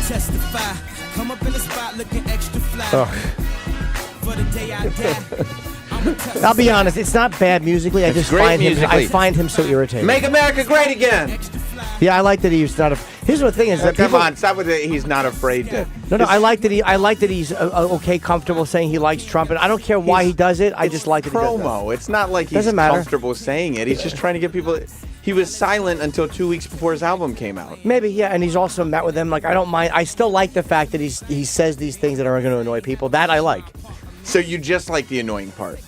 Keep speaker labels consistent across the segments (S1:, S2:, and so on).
S1: testify. Come up in the spot looking extra fly. For the day I die.
S2: I'll be honest, it's not bad musically. I just find him so irritating.
S3: Make America great again.
S2: Yeah, I like that he's not. Here's the thing: is that
S3: come on, stop with it. He's not afraid to.
S2: No, I like that he's okay, comfortable saying he likes Trump, and I don't care why he does it. I just like that he does
S3: promo. It's not like he's
S2: Doesn't matter.
S3: comfortable saying it. He's just trying to get people. He was silent until 2 weeks before his album came out.
S2: Maybe, yeah, and he's also met with them. Like, I don't mind. I still like the fact that he says these things that are going to annoy people. That I like.
S3: So you just like the annoying part?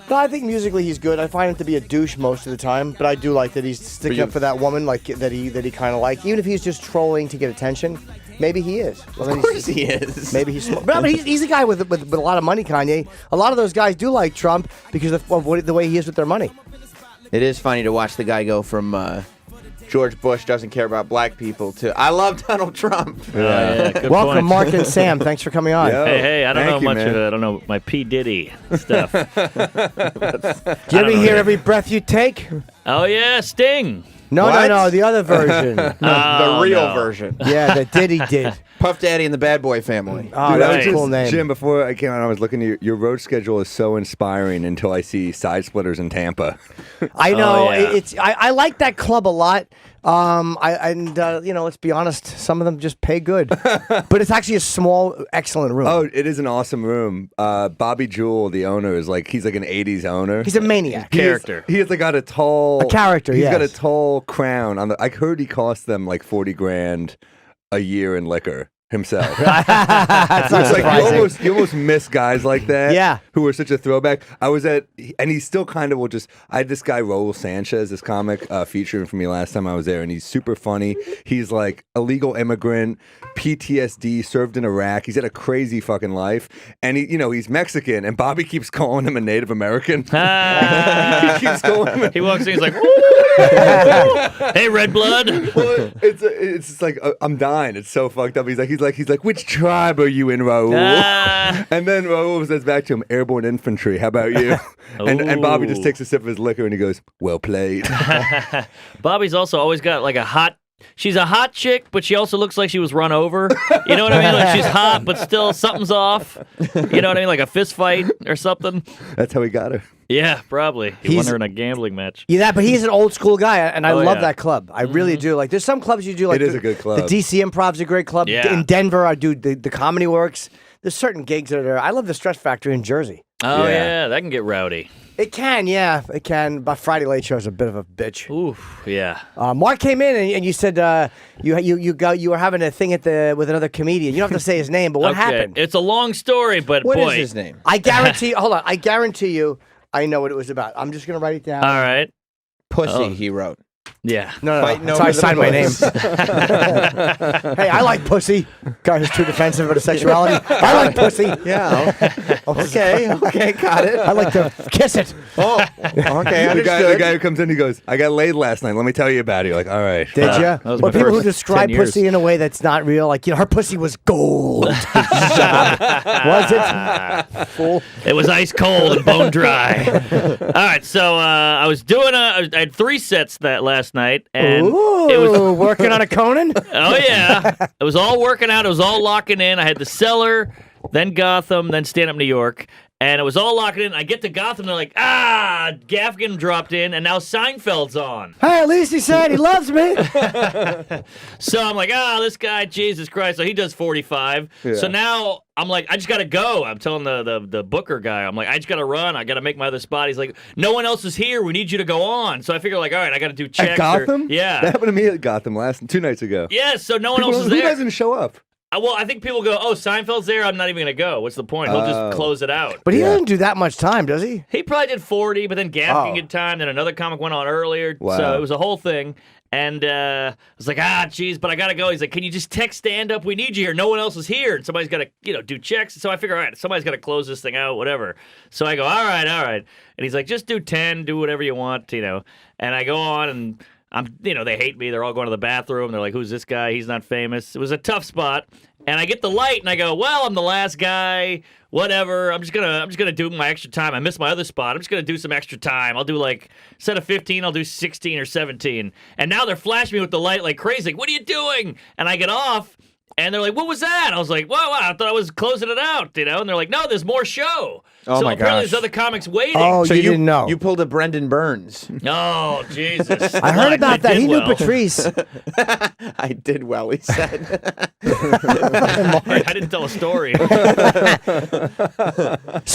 S2: No, I think musically he's good. I find him to be a douche most of the time, but I do like that he's sticking up for that woman, like that he kind of like. Even if he's just trolling to get attention, maybe he is.
S3: Of course he is.
S2: Maybe he's. But he's a guy with a lot of money. Kanye. A lot of those guys do like Trump because of the way he is with their money.
S3: It is funny to watch the guy go from George Bush doesn't care about black people to I love Donald Trump.
S4: Good
S2: Welcome,
S4: point.
S2: Mark and Sam. Thanks for coming on.
S5: Yo,
S4: Hey, I don't know much
S5: man.
S4: of it. I don't know my P. Diddy stuff.
S2: Do you ever hear every breath you take?
S4: Oh, yeah, Sting.
S2: No,
S3: What?
S2: no, the other version.
S3: The real version.
S2: Yeah, that Diddy did.
S3: Puff Daddy and the Bad Boy family.
S2: Oh,
S5: Dude, I was
S2: that's a cool name.
S5: Jim, before I came out, I was looking at your road schedule is so inspiring until I see Side Splitters in Tampa.
S2: I know.
S4: yeah.
S2: I like that club a lot. Let's be honest, some of them just pay good. But it's actually a small, excellent room.
S5: Oh, it is an awesome room. Bobby Jewell, the owner, he's like an 80s owner.
S2: He's a maniac.
S4: Character.
S5: He has like got a character. He's got a
S2: yes.
S5: tall crown on the. I heard he cost them like $40,000 a year in liquor himself.
S2: That's not
S5: It's like
S2: surprising.
S5: you almost miss guys like that.
S2: Yeah.
S5: Who are such a throwback. And he still kind of will just. I had this guy Raul Sanchez, this comic featuring for me last time I was there, and he's super funny. He's like a legal immigrant, PTSD, served in Iraq. He's had a crazy fucking life, and he's Mexican, and Bobby keeps calling him a Native American. He keeps calling him.
S4: He walks in, he's like, hey, red blood.
S5: Well, it's just like I'm dying. It's so fucked up. He's like, which tribe are you in, Raul? And then Raul says back to him, airborne infantry. How about you? and Bobby just takes a sip of his liquor and he goes, well played.
S4: Bobby's also always got like she's a hot chick, but she also looks like she was run over. You know what I mean? Like she's hot, but still something's off. You know what I mean? Like a fist fight or something.
S5: That's how he got her.
S4: Yeah, probably. He won her in a gambling match.
S2: Yeah, but he's an old school guy, and I love
S4: yeah.
S2: that club. I really do. Like, there's some clubs you do. Like,
S5: It is a good club.
S2: The DC Improv's a great club.
S4: Yeah.
S2: In Denver, I do the Comedy Works. There's certain gigs that are. I love the Stress Factory in Jersey.
S4: Oh,
S5: Yeah.
S4: yeah, that can get rowdy.
S2: It can, yeah, it can. But Friday Late Show is a bit of a bitch.
S4: Oof, yeah.
S2: Mark came in and you said you were having a thing with another comedian. You don't have to say his name, but what happened?
S4: It's a long story, but
S3: What
S4: boy.
S3: is his name?
S2: I guarantee. Hold on, I guarantee you, I know what it was about. I'm just gonna write it down.
S4: All right.
S3: Pussy, he wrote.
S4: Yeah.
S2: No,
S3: Fighting
S2: that's how I
S3: over the
S2: signed my name.
S3: puss.
S2: Hey, I like pussy. Guy who's too defensive of sexuality. I like pussy.
S3: Yeah. Okay, got it.
S2: I like to kiss it.
S3: Oh, okay,
S5: The
S3: understood.
S5: guy who comes in, he goes, I got laid last night. Let me tell you about it. You're like, all right.
S2: Did you?
S4: that was
S2: Or
S4: my
S2: people who
S4: first
S2: describe
S4: 10 years.
S2: pussy in a way that's not real, like her pussy was gold. Shut up. Was it? Fool.
S4: It was ice cold and bone dry. All right, so I was doing I had 3 sets that last night, and
S2: Ooh,
S4: it was
S2: working on a Conan.
S4: oh yeah, it was all working out. It was all locking in. I had the Cellar, then Gotham, then Stand Up New York, and it was all locking in. I get to Gotham, they're like, Gaffigan dropped in, and now Seinfeld's on.
S2: Hey, at least he said he loves me.
S4: So I'm like, this guy, Jesus Christ. So he does 45.
S5: Yeah.
S4: So now I'm like, I just got to go. I'm telling the booker guy, I'm like, I just got to run. I got to make my other spot. He's like, no one else is here. We need you to go on. So I figure like, all right, I got to do checks.
S5: At Gotham?
S4: Yeah.
S5: That happened to me at Gotham 2 nights ago.
S4: Yeah, so no one
S5: People,
S4: else is
S5: who
S4: there.
S5: doesn't show up?
S4: Well, I think people go, Seinfeld's there. I'm not even going to go. What's the point? He'll just close it out.
S2: But he doesn't do that much time, does he?
S4: He probably did 40, but then Gaffigan
S2: Oh.
S4: did time. Then another comic went on earlier.
S5: Wow.
S4: So it was a whole thing. And I was like, geez, but I got to go. He's like, can you just text stand up? We need you here. No one else is here. And somebody's got to, do checks. So I figure, all right, somebody's got to close this thing out, whatever. So I go, all right. And he's like, just do 10, do whatever you want, And I go on and they hate me. They're all going to the bathroom. They're like, who's this guy? He's not famous. It was a tough spot. And I get the light, and I go, well, I'm the last guy. Whatever. I'm just gonna do my extra time. I missed my other spot. I'm just gonna do some extra time. I'll do like instead of 15, I'll do 16 or 17. And now they're flashing me with the light like crazy. Like, what are you doing? And I get off. And they're like, what was that? I was like, wow, I thought I was closing it out, you know? And they're like, no, there's more show.
S3: Oh,
S4: so
S3: my
S4: apparently
S3: gosh.
S4: there's other comics waiting.
S2: Oh,
S3: So
S2: you didn't know.
S3: You pulled a Brendan Burns.
S4: Oh, Jesus.
S2: I heard about that.
S4: did
S2: He knew
S4: well.
S2: Patrice.
S3: I did well, he said.
S4: I didn't tell a story.
S2: So,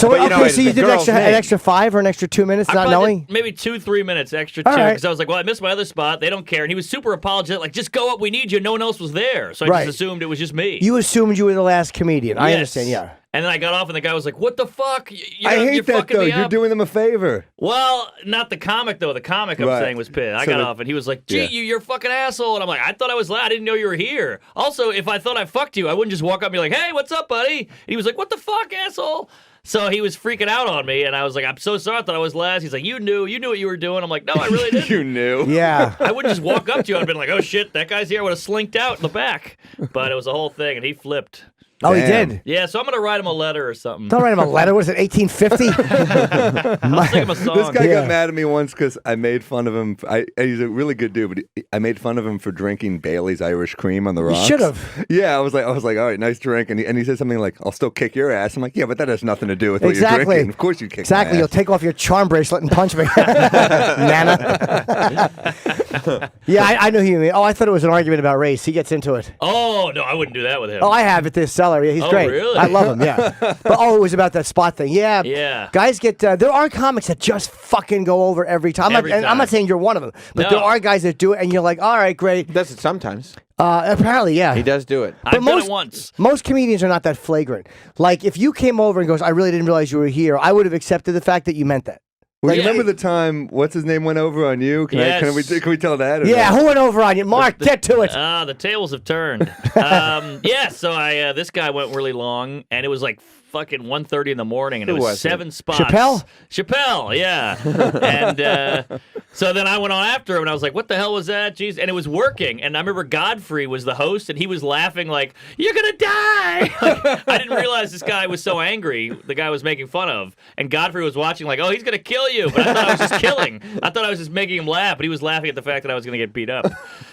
S3: But, you know,
S2: okay, so you
S3: the
S2: did
S3: girl's
S2: an
S3: name.
S2: extra 5 or an extra 2 minutes
S4: I
S2: not
S4: probably
S2: knowing?
S4: did maybe 2-3 minutes extra
S2: All
S4: too,
S2: right.
S4: because I was like, well, I missed my other spot. They don't care. And he was super apologetic, like, just go up. We need you. No one else was there. So I
S2: Right.
S4: just assumed it was just me.
S2: You assumed you were the last comedian. I
S4: Yes.
S2: understand, yeah.
S4: And then I got off, and the guy was like, what the fuck?
S5: I
S4: You're
S5: hate that
S4: fucking
S5: though.
S4: me
S5: You're
S4: up.
S5: doing them a favor.
S4: Well, not the comic, though. The comic I'm
S5: Right.
S4: saying was pissed. I
S5: So
S4: got
S5: the-
S4: off, and he was like, gee,
S5: Yeah.
S4: you're a fucking asshole. And I'm like, I thought I was loud. I didn't know you were here. Also, if I thought I fucked you, I wouldn't just walk up and be like, hey, what's up, buddy? And he was like, what the fuck, asshole? So he was freaking out on me, and I was like, I'm so sorry. I thought I was last. He's like, you knew what you were doing. I'm like, no, I really didn't.
S5: You knew.
S2: Yeah.
S4: I wouldn't just walk up to you. I'd been like, oh, shit, that guy's here. I would have slinked out in the back. But it was a whole thing, and he flipped.
S2: Oh, he
S5: Damn.
S2: did.
S4: Yeah, so I'm going to write him a letter or something.
S2: Don't write him a letter. Was it 1850?
S4: I'll sing him a song.
S5: This guy
S2: Yeah.
S5: got mad at me once because I made fun of him. He's a really good dude, but I made fun of him for drinking Bailey's Irish Cream on the rocks.
S2: should have.
S5: Yeah, I was like, all right, nice drink, and he said something like, "I'll still kick your ass." I'm like, yeah, but that has nothing to do with what you're
S2: Exactly.
S5: drinking. Of course you kick.
S2: Exactly.
S5: My
S2: You'll
S5: ass.
S2: take off your charm bracelet and punch me. Nana. Yeah, I know who you mean. Oh, I thought it was an argument about race. He gets into it.
S4: Oh, no, I wouldn't do that with him.
S2: Oh, I have at this cellar. Yeah, he's
S4: Oh,
S2: great.
S4: really?
S2: I love him, yeah. But it was about that spot thing. Yeah.
S4: Yeah.
S2: Guys get, there are comics that just fucking go over every time.
S4: Every
S2: And I'm
S4: time.
S2: not saying you're one of them, but
S4: No.
S2: there are guys that do it, and you're like, all right, great.
S3: He does it sometimes.
S2: Apparently, yeah.
S3: He does do it.
S4: I've done
S2: most-
S4: it once.
S2: Most comedians are not that flagrant. Like, if you came over and goes, I really didn't realize you were here, I would have accepted the fact that you meant that.
S5: Well,
S4: Yeah.
S5: you remember the time what's his name went over on you? Can we tell that? or
S2: Yeah,
S5: no?
S2: who went over on you? Mark, get to it.
S4: The tables have turned. Yeah, so this guy went really long, and it was like fucking 1:30 in the morning, and
S3: Who
S4: it was
S3: was it?
S4: 7 spots.
S2: Chappelle?
S4: Yeah. And so then I went on after him, and I was like, what the hell was that? Jeez. And it was working. And I remember Godfrey was the host, and he was laughing like, you're going to die. Like, I didn't realize this guy was so angry, the guy was making fun of. And Godfrey was watching like, oh, he's going to kill you. But I thought I was just kidding. I thought I was just making him laugh, but he was laughing at the fact that I was going to get beat up.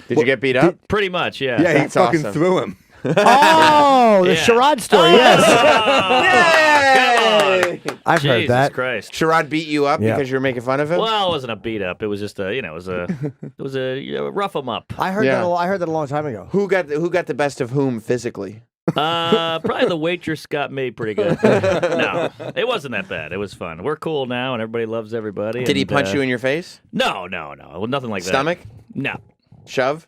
S3: Did you get beat up?
S4: Pretty much, yeah.
S5: Yeah, he
S3: That's
S5: fucking
S3: awesome.
S5: threw him.
S2: Oh, the
S4: Yeah.
S2: charade story, yes.
S3: Yay!
S4: Come on.
S2: I've heard
S4: Jesus
S2: that.
S4: Christ.
S3: Sherrod beat you up
S2: Yeah.
S3: because you were making fun of him?
S4: Well, it wasn't a beat up. It was just it was a rough him up.
S2: I heard
S3: Yeah.
S2: that. I heard that a long time ago.
S3: Who got the best of whom physically?
S4: Probably the waitress got me pretty good. No, it wasn't that bad. It was fun. We're cool now, and everybody loves everybody.
S3: Did he
S4: and,
S3: punch you in your face?
S4: No. Well, nothing like
S3: Stomach?
S4: that. No.
S3: Shove?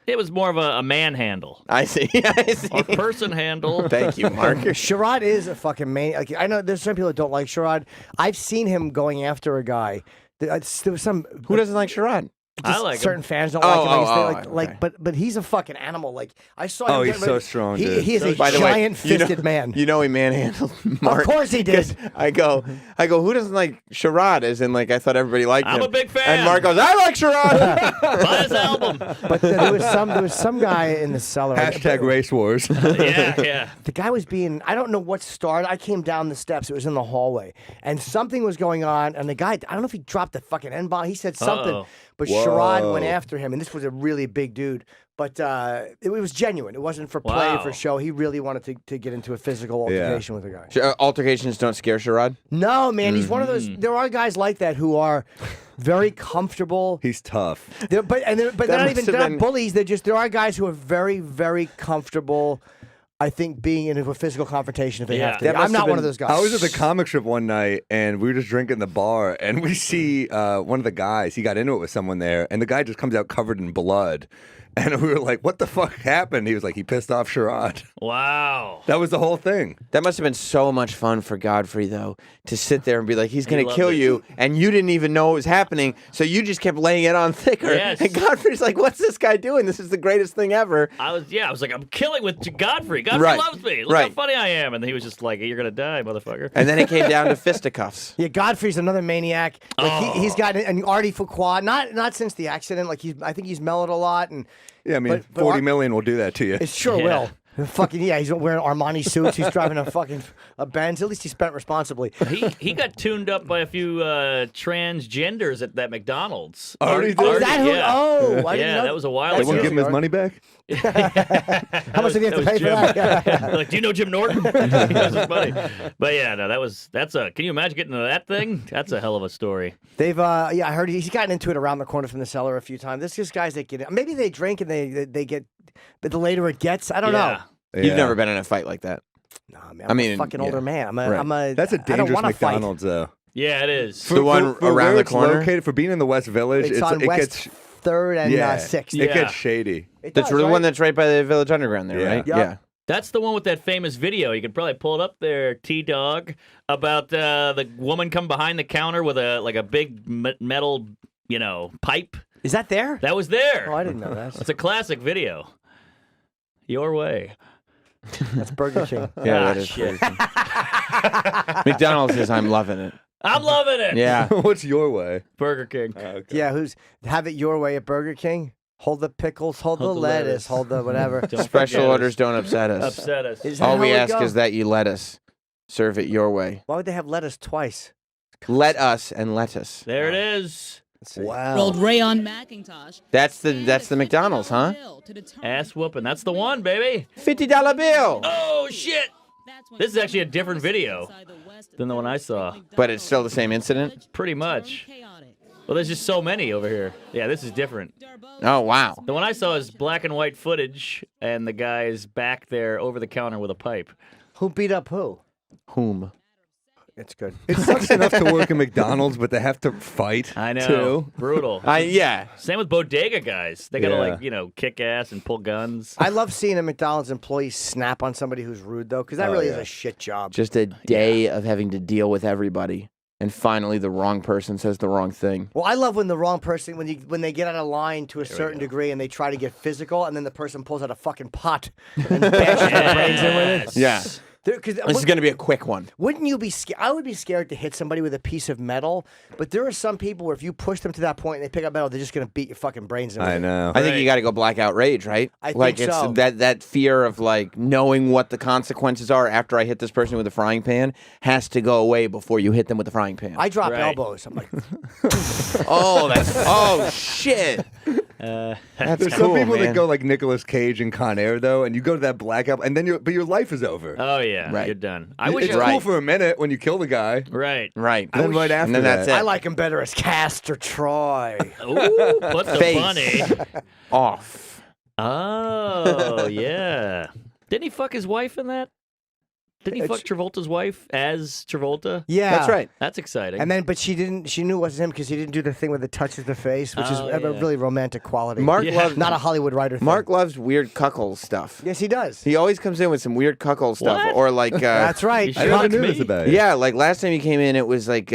S4: It was more of a manhandle.
S3: I see. I see.
S4: Or person handle.
S3: Thank you, Mark.
S2: Sherrod is a fucking man. Like, I know there's some people that don't like Sherrod. I've seen him going after a guy. There was some.
S3: Who doesn't like Sherrod?
S4: I like
S2: certain
S4: him.
S2: fans don't like him.
S3: okay.
S2: But he's a fucking animal. Like I saw him.
S5: Oh, he's
S2: get
S5: so
S2: ready-
S5: strong,
S2: He,
S5: dude.
S2: he is a
S3: By the way,
S2: giant-fisted man.
S3: You know he manhandled Mark.
S2: Of course he did.
S3: I go, who doesn't like Sherrod? As in, like, I thought everybody liked him.
S4: I'm a big fan.
S3: And Mark goes, I like Sherrod.
S4: Buy his album.
S2: But there was some guy in the cellar.
S5: Hashtag race wars.
S4: Yeah.
S2: The guy was being, I don't know what started. I came down the steps. It was in the hallway. And something was going on. And the guy, I don't know if he dropped the fucking N-bomb. He said something.
S4: Uh-oh.
S2: But
S5: Whoa.
S2: Sherrod went after him. And this was a really big dude. But it was genuine. It wasn't for play or
S4: Wow.
S2: for show. He really wanted to get into a physical altercation with a guy.
S3: Altercations don't scare Sherrod?
S2: No, man. He's one of those. There are guys like that who are very comfortable.
S5: He's tough.
S2: But they're not
S3: must
S2: even
S3: have
S2: they're
S3: been-
S2: not bullies. There are guys who are very, very comfortable. I think being in a physical confrontation if they
S4: Yeah.
S2: have to.
S3: That
S2: I'm
S3: must
S2: not
S3: have
S2: one of
S3: been-
S2: those guys.
S5: I was at the comic strip one night, and we were just drinking in the bar, and we see one of the guys. He got into it with someone there, and the guy just comes out covered in blood. And we were like, what the fuck happened? He was like, he pissed off Sherrod.
S4: Wow.
S5: That was the whole thing.
S3: That must have been so much fun for Godfrey, though, to sit there and be like, he's going to
S4: loved
S3: kill
S4: it.
S3: you, and you didn't even know it was happening, so you just kept laying it on thicker.
S4: Yes.
S3: And Godfrey's like, what's this guy doing? This is the greatest thing ever.
S4: I was like, I'm killing with Godfrey. Godfrey
S3: Right.
S4: loves me. Look how
S3: Right.
S4: funny I am. And he was just like, you're gonna die, motherfucker.
S3: And then it came down to fisticuffs.
S2: Yeah, Godfrey's another maniac. Like he's got an Artie Fuqua. Not since the accident. Like I think he's mellowed a lot, and
S5: Yeah, I mean,
S2: But
S5: 40
S2: Art-
S5: million will do that to you.
S2: it sure
S4: Yeah.
S2: will. Fucking yeah, he's wearing Armani suits. He's driving a Benz. At least he spent responsibly.
S4: He got tuned up by a few transgenders at that McDonald's.
S5: Oh, he did?
S2: Oh, is that who?
S4: Yeah.
S2: Oh, I didn't know.
S4: That was a while
S5: They
S4: ago.
S5: won't give him his money back?
S2: How much did he have to pay for that? Yeah.
S4: Like, do you know Jim Norton? He knows his money. But yeah, no, that's a. Can you imagine getting into that thing? That's a hell of a story.
S2: They've I heard he's gotten into it around the corner from the cellar a few times. There's just guys that get it. Maybe they drink and they get, but the later it gets, I don't know.
S3: You've
S5: Yeah.
S3: never been in a fight like that.
S2: Nah, man, I'm a fucking older man. I'm a.
S5: That's a
S2: I don't
S5: dangerous
S2: wanna fight.
S5: McDonald's, though.
S4: Yeah, it is.
S3: The one
S5: for
S3: around
S5: where
S3: the
S5: it's
S3: corner?
S5: located, for being in the West Village,
S2: It's on
S5: it
S2: West
S5: gets
S2: 3rd and 6th.
S5: It
S4: Yeah.
S5: gets shady.
S2: It
S3: That's
S2: does,
S3: the
S2: right?
S3: one that's right by the Village Underground there,
S5: Yeah.
S3: right?
S2: Yep.
S3: Yeah.
S4: That's the one with that famous video. You could probably pull it up there, T-Dog, about the woman come behind the counter with a big metal, pipe.
S2: Is that there?
S4: That was there.
S2: Oh, I didn't know that.
S4: It's a classic video. Your way.
S2: That's Burger King.
S3: Yeah,
S4: Ah,
S3: that is
S4: shit.
S3: McDonald's is I'm loving it.
S4: I'm loving it.
S3: Yeah.
S5: What's your way?
S4: Burger King.
S5: Okay.
S2: Yeah, have it your way at Burger King? Hold the pickles, hold the
S4: Hold the
S2: lettuce,
S4: lettuce.
S2: hold the whatever.
S4: Don't
S3: Special
S4: forget
S3: orders
S4: us.
S3: don't upset us.
S4: Upset us.
S2: Is that
S3: All
S2: how
S3: we
S2: it
S3: ask
S2: go?
S3: is that you let us serve it your way.
S2: Why would they have lettuce twice?
S3: Let us and lettuce.
S4: There it is.
S2: Wow.
S6: Rolled Rayon Macintosh.
S3: That's the McDonald's, huh?
S4: Ass whooping. That's the one, baby.
S3: $50 bill.
S4: Oh, shit. This is actually a different video than the one I saw.
S3: But it's still the same incident?
S4: Pretty much. Well, there's just so many over here. Yeah, this is different.
S3: Oh, wow.
S4: The one I saw is black and white footage, and the guy is back there over the counter with a pipe.
S2: Who beat up who?
S3: Whom?
S2: It's good.
S5: It sucks enough to work at McDonald's, but they have to fight.
S4: I know.
S5: Too.
S4: Brutal.
S3: Yeah.
S4: Same with bodega guys. They gotta
S5: Yeah.
S4: kick ass and pull guns.
S2: I love seeing a McDonald's employee snap on somebody who's rude though, because that really is
S5: yeah.
S2: a shit job.
S3: Just a day of having to deal with everybody. And finally, the wrong person says the wrong thing.
S2: Well, I love when the wrong person, when they get out of line to a certain degree and they try to get physical, and then the person pulls out a fucking pot and bashes their brains in with it.
S3: Yeah.
S2: Because
S3: This is going to be a quick one.
S2: wouldn't you be scared? I would be scared to hit somebody with a piece of metal, but there are some people where if you push them to that point and they pick up metal, they're just going to beat your fucking brains in with
S5: I
S2: it.
S5: know.
S3: I think you got to go blackout rage, right?
S2: I think
S3: like it's
S2: so.
S3: that fear of like knowing what the consequences are after I hit this person with a frying pan has to go away before you hit them with the frying pan.
S2: I drop
S4: Right.
S2: elbows. I'm like,
S3: oh shit. That's
S5: There's
S3: cool,
S5: some people
S3: man.
S5: that go like Nicolas Cage and Con Air though, and you go to that blackout, and then your life is over.
S4: Oh yeah,
S3: Right.
S4: you're done. I wish.
S5: It's
S3: Right.
S5: cool for a minute when you kill the guy.
S4: Right.
S3: Right.
S5: And then right after
S3: and then
S5: that,
S3: that's it.
S2: I like him better as Castor Troy.
S4: Ooh, put the
S3: Face.
S4: bunny.
S3: Off.
S4: Oh yeah. Didn't he fuck his wife in that? Didn't he fuck Travolta's wife as Travolta?
S2: Yeah,
S3: That's right.
S4: That's exciting.
S2: And then, but she didn't. She knew it wasn't him because he didn't do the thing where it touches the face, which is
S4: Oh,
S2: a
S4: yeah.
S2: really romantic quality.
S3: Mark
S4: Yeah.
S3: loves
S2: not a Hollywood writer thing.
S3: Mark loves weird cuckold stuff.
S2: Yes, he does.
S3: He always comes in with some weird cuckold stuff,
S4: What?
S3: or like
S2: That's right.
S4: You
S5: I
S4: sure
S5: never
S4: it's
S5: knew
S4: me?
S5: this about it.
S3: yeah, like last time he came in, it was like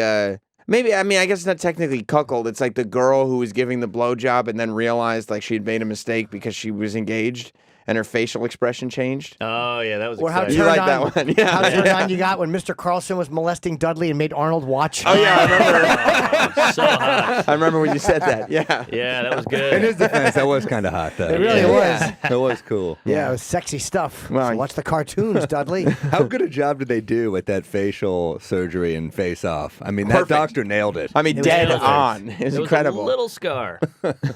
S3: maybe I guess it's not technically cuckold. It's like the girl who was giving the blowjob and then realized like she'd made a mistake because she was engaged and her facial expression changed.
S4: oh yeah, that was
S2: Or how
S4: exciting.
S3: You
S2: turned
S3: like
S2: on,
S3: that one? Yeah.
S2: How turned on you got when Mr. Carlson was molesting Dudley and made Arnold watch?
S3: Oh yeah, I remember.
S4: Oh, so hot.
S3: I remember when you said that. Yeah.
S4: Yeah, that was
S5: In
S4: good.
S5: his defense, that was kind of hot though.
S2: It really
S3: Yeah.
S2: was.
S5: It was cool.
S2: Yeah, it was sexy stuff.
S3: Well,
S2: So watch the cartoons, Dudley.
S5: How good a job did they do with that facial surgery and face off? I mean, that
S3: Perfect.
S5: doctor nailed it.
S3: I mean,
S2: was
S3: dead
S2: perfect.
S3: on. It's
S4: There was
S3: incredible.
S4: a little scar.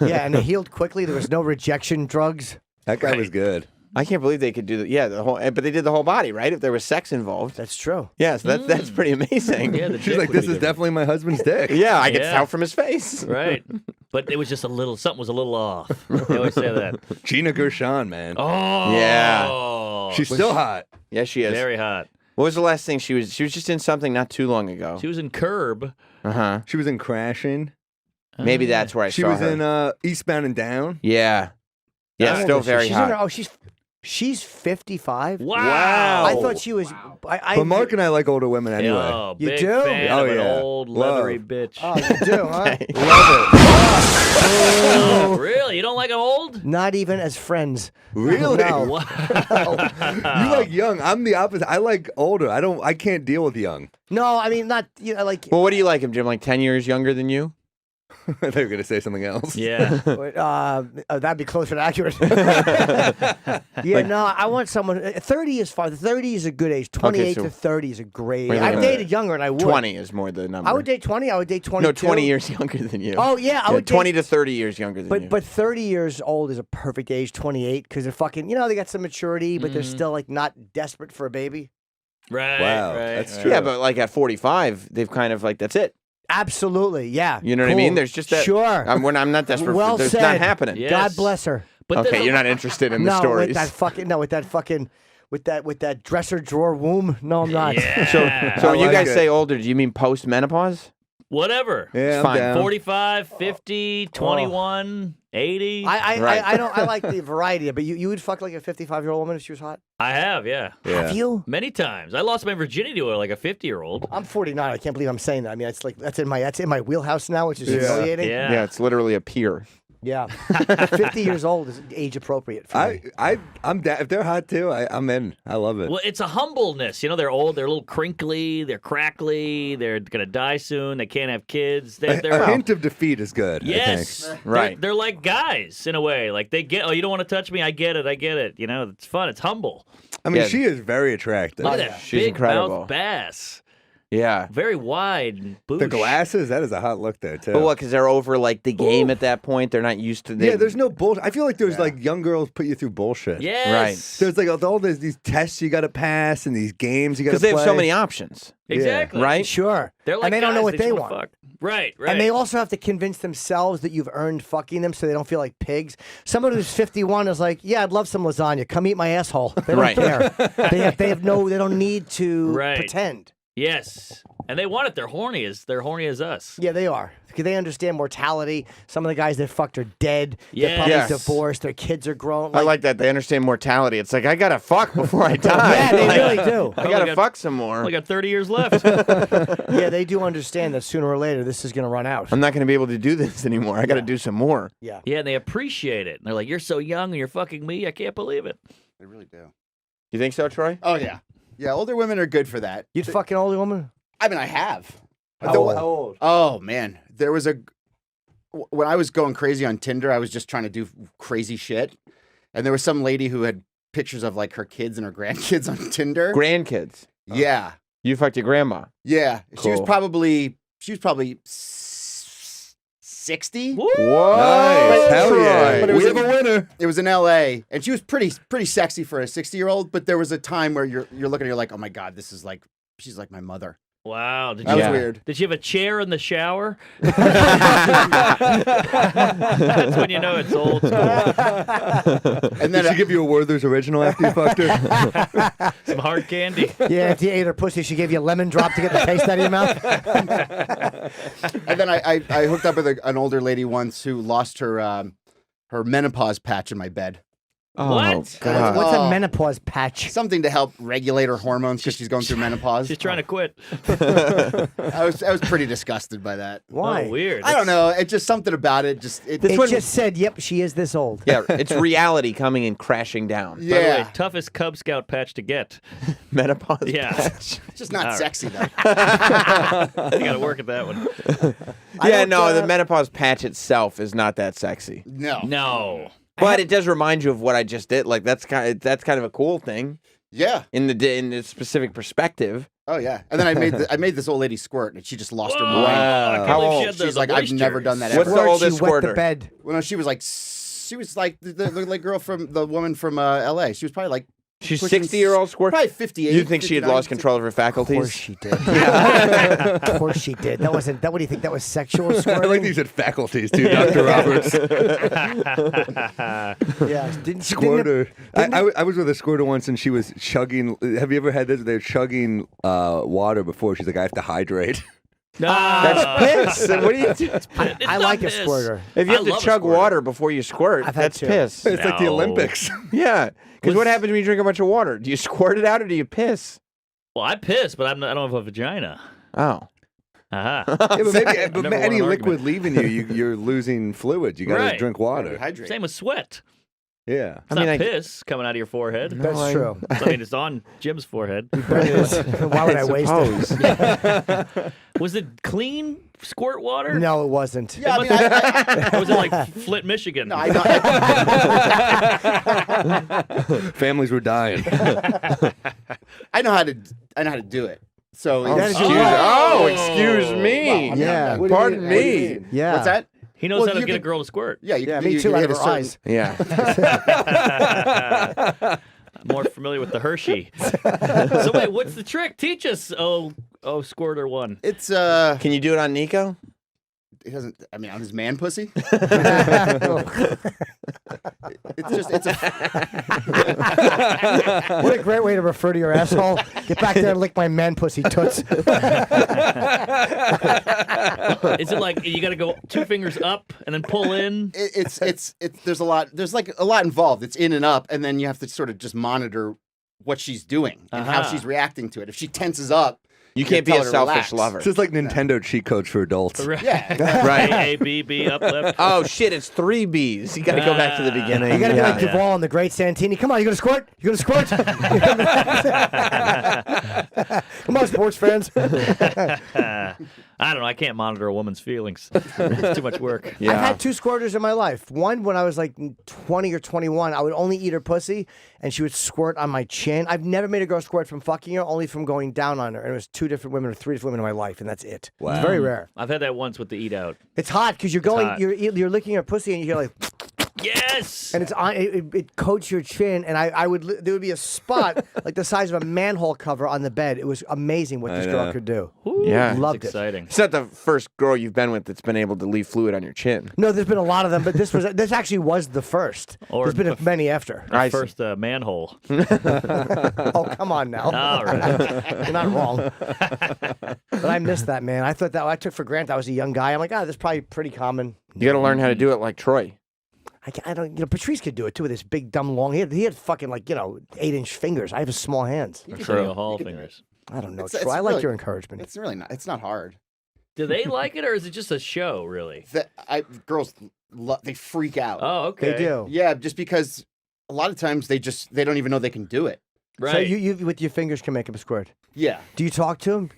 S2: Yeah, and it healed quickly. There was no rejection drugs.
S5: That guy was good.
S3: I can't believe they could do that. Yeah, the whole. But they did the whole body, right? If there was sex involved.
S2: That's true.
S3: Yeah, so that's pretty amazing.
S4: Yeah, the
S5: She's
S4: dick
S5: like,
S4: would
S5: this
S4: be
S5: is
S4: different.
S5: definitely my husband's dick.
S3: Yeah, I could
S4: Yeah.
S3: tell from his face.
S4: Right. But it was just something was a little off. They always say that.
S5: Gina Gershon, man.
S4: Oh.
S3: Yeah.
S5: She's still hot.
S3: Yeah, she is.
S4: Very hot.
S3: What was the last thing she was? She was just in something not too long ago.
S4: She was in Curb.
S3: Uh huh.
S5: She was in Crashing.
S3: Maybe that's where I
S5: She
S3: saw
S5: was
S3: her.
S5: in Eastbound and Down.
S3: Yeah. Yeah,
S2: How
S3: still
S2: old is she?
S3: very
S2: she's in
S3: hot.
S2: her, she's 55.
S4: Wow.
S2: I thought she was. I
S5: But Mark and I like older women anyway.
S4: Oh,
S2: You
S4: big
S2: do?
S4: fan
S5: Oh,
S4: of an
S5: yeah.
S4: old
S5: Love.
S4: leathery bitch.
S2: Oh, you do, huh?
S4: Oh, really? You don't like them old?
S2: Not even as friends.
S5: Really?
S2: No.
S5: You like young. I'm the opposite. I like older. I can't deal with young.
S2: No, I mean not. You know, like
S3: Well, what do you like him, Jim? Like 10 years younger than you?
S5: I thought you were going to say something else.
S4: Yeah.
S2: That'd be closer to accurate. No, I want someone. 30 is fine. 30 is a good age. 28
S3: so-
S2: to 30 is a great.
S3: Wait,
S2: I've dated younger, and I would.
S3: 20 is more the number.
S2: I would date 20. I would date 22.
S3: No, 20 years younger than you.
S2: Oh yeah, I would
S3: 20
S2: date,
S3: to 30 years younger than you.
S2: But 30 years old is a perfect age. 28 because they're fucking. They got some maturity, but they're still like not desperate for a baby.
S4: Right.
S5: Wow,
S4: right,
S5: that's
S4: right.
S5: true.
S3: Yeah, but like at 45, they've kind of like, that's it.
S2: Absolutely, yeah.
S3: You know what I mean? There's just that.
S2: Sure.
S3: I'm not desperate.
S2: Well
S3: There's
S2: said.
S3: not happening.
S4: Yeah.
S2: God
S4: Yes.
S2: bless her.
S4: But
S3: Okay,
S4: there's a-
S3: you're not interested in the
S2: No,
S3: stories.
S2: with that dresser drawer womb. No, I'm not.
S4: Yeah.
S3: So when you
S5: like
S3: guys
S5: it.
S3: say older, do you mean post menopause?
S4: Whatever.
S5: Yeah, I'm
S3: fine.
S5: down.
S4: 45, 50, 21, 80.
S2: I
S3: Right.
S2: don't. I like the variety, but you would fuck like a 55-year-old woman if she was hot.
S4: I have, yeah.
S5: Yeah.
S2: Have you?
S4: Many times. I lost my virginity to like a 50-year-old.
S2: I'm 49. I can't believe I'm saying that. I mean, it's like that's in my wheelhouse now, which is humiliating.
S4: Yeah.
S3: Yeah, it's literally a peer.
S2: Yeah. 50 years old is age appropriate for me.
S5: I'm down. If they're hot too, I'm in. I love it.
S4: Well, it's a humbleness. They're old, they're a little crinkly, they're crackly, they're going to die soon, they can't have kids. They're
S5: A hint of defeat is good.
S4: Yes.
S5: I think.
S3: Right.
S4: They're like guys in a way. Like they get, oh, you don't want to touch me? I get it. It's fun. It's humble.
S5: I mean,
S3: Yeah.
S5: she is very attractive.
S4: Look at that
S3: She's
S4: big
S3: incredible.
S4: mouth bass.
S3: Yeah.
S4: Very wide and boosh.
S5: The glasses, that is a hot look there too.
S3: But what, because they're over like the game at that point? They're not used to
S5: Yeah, there's no bullshit. I feel like there's like young girls put you through bullshit.
S4: Yes.
S5: There's like all these tests you got to pass and these games you got to
S3: Because
S5: play.
S3: they have so many options,
S4: Exactly.
S3: right?
S2: Sure.
S4: They're like
S2: and they don't know
S4: guys,
S2: what
S4: they
S2: they
S4: just
S2: want.
S4: wanna fuck. Right.
S2: And they also have to convince themselves that you've earned fucking them so they don't feel like pigs. Someone who's 51 is like, yeah, I'd love some lasagna. Come eat my asshole. They don't
S3: Right.
S2: care. they don't need to
S4: Right.
S2: pretend.
S4: Yes. And they want it. They're horny as us.
S2: Yeah, they are. Because they understand mortality. Some of the guys that fucked are dead. They're
S4: Yes.
S2: probably
S3: Yes.
S2: divorced. Their kids are grown.
S3: I like that. They understand mortality. It's like, I got to fuck before I die.
S2: Yeah, they
S3: Like,
S2: really do.
S3: I
S4: only
S3: got to
S4: got-
S3: fuck some more.
S4: Only got 30 years left.
S2: Yeah, they do understand that sooner or later this is going to run out.
S3: I'm not going to be able to do this anymore. I got to do some more.
S2: Yeah.
S4: Yeah, and they appreciate it. And they're like, you're so young and you're fucking me. I can't believe it.
S6: They really do.
S3: You think so, Troy?
S6: Oh yeah, yeah. Older women are good for that.
S2: You'd fuck an older woman?
S6: I mean, I have.
S2: How old?
S6: Oh man, there was when I was going crazy on Tinder, I was just trying to do crazy shit, and there was some lady who had pictures of like her kids and her grandkids on Tinder.
S3: Grandkids.
S6: Yeah,
S3: You fucked your grandma.
S6: yeah. She was
S3: Cool.
S6: probably 60.
S4: Woo!
S3: Whoa.
S5: Nice. Hell yeah.
S6: But it
S5: We
S6: was
S5: have a winner.
S6: It was in L.A. and she was pretty sexy for a 60-year-old. But there was a time where you're looking at her like, oh my god, this is like she's like my mother.
S4: Wow. Did
S6: That
S4: you,
S6: was weird.
S4: Did you have a chair in the shower? That's when you know it's old school.
S6: And
S5: Did
S6: then
S5: she give you a Werther's original after you fucked her?
S4: Some hard candy.
S2: Yeah, if you ate her pussy, she gave you a lemon drop to get the taste out of your mouth.
S6: and then I hooked up with an older lady once who lost her menopause patch in my bed.
S3: Oh,
S4: What?
S3: God.
S2: What's a
S6: Oh.
S2: menopause patch?
S6: Something to help regulate her hormones because she's going through menopause.
S4: She's trying to quit.
S6: I was pretty disgusted by that.
S2: Why?
S4: Oh, weird.
S6: I don't know. It's just something about it.
S2: It
S3: one-
S2: just said, yep, she is this old.
S3: Yeah, it's reality coming and crashing down.
S4: By the way,
S6: Yeah,
S4: toughest Cub Scout patch to get.
S3: Menopause.
S4: Yeah.
S3: patch.
S6: it's just not
S4: All right.
S6: sexy though.
S4: You got to work at that one.
S3: Yeah,
S2: don't,
S3: no, the menopause patch itself is not that sexy.
S6: No.
S4: No.
S3: But it does remind you of what I just did. Like that's kind of a cool thing
S6: Yeah.
S3: in the specific perspective.
S6: Oh yeah. And then I made this old lady squirt, and she just lost her
S4: Whoa,
S6: mind.
S4: I can't
S3: How
S4: believe she
S3: old?
S4: had the-
S6: She's
S4: the
S6: like, I've
S4: moisture.
S6: never done that
S3: What's
S6: ever.
S3: the
S2: Squirt,
S3: oldest
S2: she wet
S3: squirter?
S2: the bed.
S6: Well, no, she was like the girl from the woman from L.A. She was probably like
S3: She's
S6: pushing
S3: 60-year-old squirt.
S6: Probably 58.
S3: You think she had
S6: 59,
S3: lost control of her
S2: Of course
S3: faculties?
S2: she did. Of course she did. That wasn't. What do you think? That was sexual
S5: I
S2: squirting?
S5: like these at faculties too, Dr. Roberts.
S2: Yeah.
S5: Squirter. I was with a squirter once, and she was chugging. Have you ever had this? They're chugging water before. She's like, I have to hydrate.
S4: No.
S3: That's piss. What do you do?
S4: It's
S2: I
S4: not
S2: like a
S4: piss.
S2: squirter.
S3: If you
S4: I
S3: have to
S4: love a
S3: chug
S4: squirter.
S3: water before you squirt,
S2: I've had
S3: that's
S2: to.
S3: piss.
S5: It's like the
S4: No.
S5: Olympics.
S3: Yeah, because what happens when you drink a bunch of water? Do you squirt it out or do you piss?
S4: Well, I piss, but I don't have a vagina.
S3: Oh.
S4: Uh-huh.
S5: Yeah, but maybe
S4: Never won
S5: any
S4: an
S5: liquid
S4: argument.
S5: leaving you're losing fluid. You got to
S4: Right.
S5: drink water.
S6: Hydrate.
S4: Same with sweat.
S5: Yeah.
S4: It's not piss coming out of your forehead.
S2: That's true.
S4: I mean, it's on Jim's forehead.
S2: Why would I waste it?
S4: Was it clean squirt water?
S2: No, it wasn't.
S6: Yeah, I mean,
S4: Or was it like Flint, Michigan?
S6: no, I know.
S5: Families were dying.
S6: I know how to do it. So
S3: Excuse me.
S6: Wow.
S2: Yeah.
S3: Pardon me.
S2: Yeah.
S6: What's that?
S4: He knows
S6: Well,
S4: how to
S6: you
S4: get a
S6: could-
S4: girl to squirt.
S6: Yeah, you
S2: Yeah,
S6: can,
S2: me
S6: you
S2: too.
S6: can
S2: Out
S6: hit
S2: of
S6: a
S2: her
S6: certain-
S2: eyes.
S3: Yeah.
S4: More familiar with the Hershey. So wait, what's the trick? Teach us. Oh, squirter one.
S6: It's
S3: Can you do it on Nico?
S6: It doesn't. I mean, on his man pussy. It's a.
S2: What a great way to refer to your asshole. Get back there and lick my man pussy toots.
S4: Is it like you got to go 2 fingers up and then pull in?
S6: It's. There's a lot. There's like a lot involved. It's in and up, and then you have to sort of just monitor what she's doing and how she's reacting to it. If she tenses up,
S3: You can't be
S6: tell
S3: a
S6: her to
S3: selfish
S6: relax.
S3: lover.
S5: It's just like Nintendo cheat codes for adults.
S6: Yeah.
S3: Right.
S4: A, B, B, up, left.
S3: Oh shit! It's 3 B's. You got to go back to the beginning.
S2: You gotta be like
S3: Yeah.
S2: Duvall and the Great Santini. Come on, you gonna squirt? You gonna squirt? Come on, sports fans.
S4: I don't know. I can't monitor a woman's feelings. It's too much work.
S3: Yeah.
S2: I've had 2 squirters in my life. One when I was like 20 or 21, I would only eat her pussy, and she would squirt on my chin. I've never made a girl squirt from fucking her, only from going down on her. And it was 2 different women or 3 different women in my life, and that's it.
S5: Wow.
S2: It's very rare.
S4: I've had that once with the eat out.
S2: It's hot because you're going,
S4: hot.
S2: you're licking her pussy, and you hear like,
S4: Yes.
S2: and it's on. It coats your chin, and there would be a spot like the size of a manhole cover on the bed. It was amazing what this girl
S5: know.
S2: could do.
S4: Ooh,
S3: Yeah.
S4: that's
S2: Loved it.
S4: exciting.
S3: It's not the first girl you've been with that's been able to leave fluid on your chin.
S2: No, there's been a lot of them, but this actually was the first.
S4: Or
S2: There's been many after.
S3: I see.
S4: First manhole.
S2: Oh, come on now.
S4: All right.
S2: You're not wrong. But I missed that, man. I thought that I took for granted I was a young guy. I'm like, that's probably pretty common.
S3: You got to learn how to do it like Troy.
S2: I don't, Patrice could do it too with his big, dumb, long. He had fucking 8-inch fingers. I have small hands.
S4: True. Hall fingers.
S2: I don't know.
S6: It's
S2: Troy, I like
S6: really-
S2: your encouragement.
S6: It's really not. It's not hard.
S4: Do they like it, or is it just a show? Really?
S6: Girls, they freak out.
S4: Oh, okay.
S2: They do.
S6: Yeah, just because a lot of times they don't even know they can do it.
S4: Right.
S2: So you with your fingers can make him squirt.
S6: Yeah,
S2: Do you talk to him?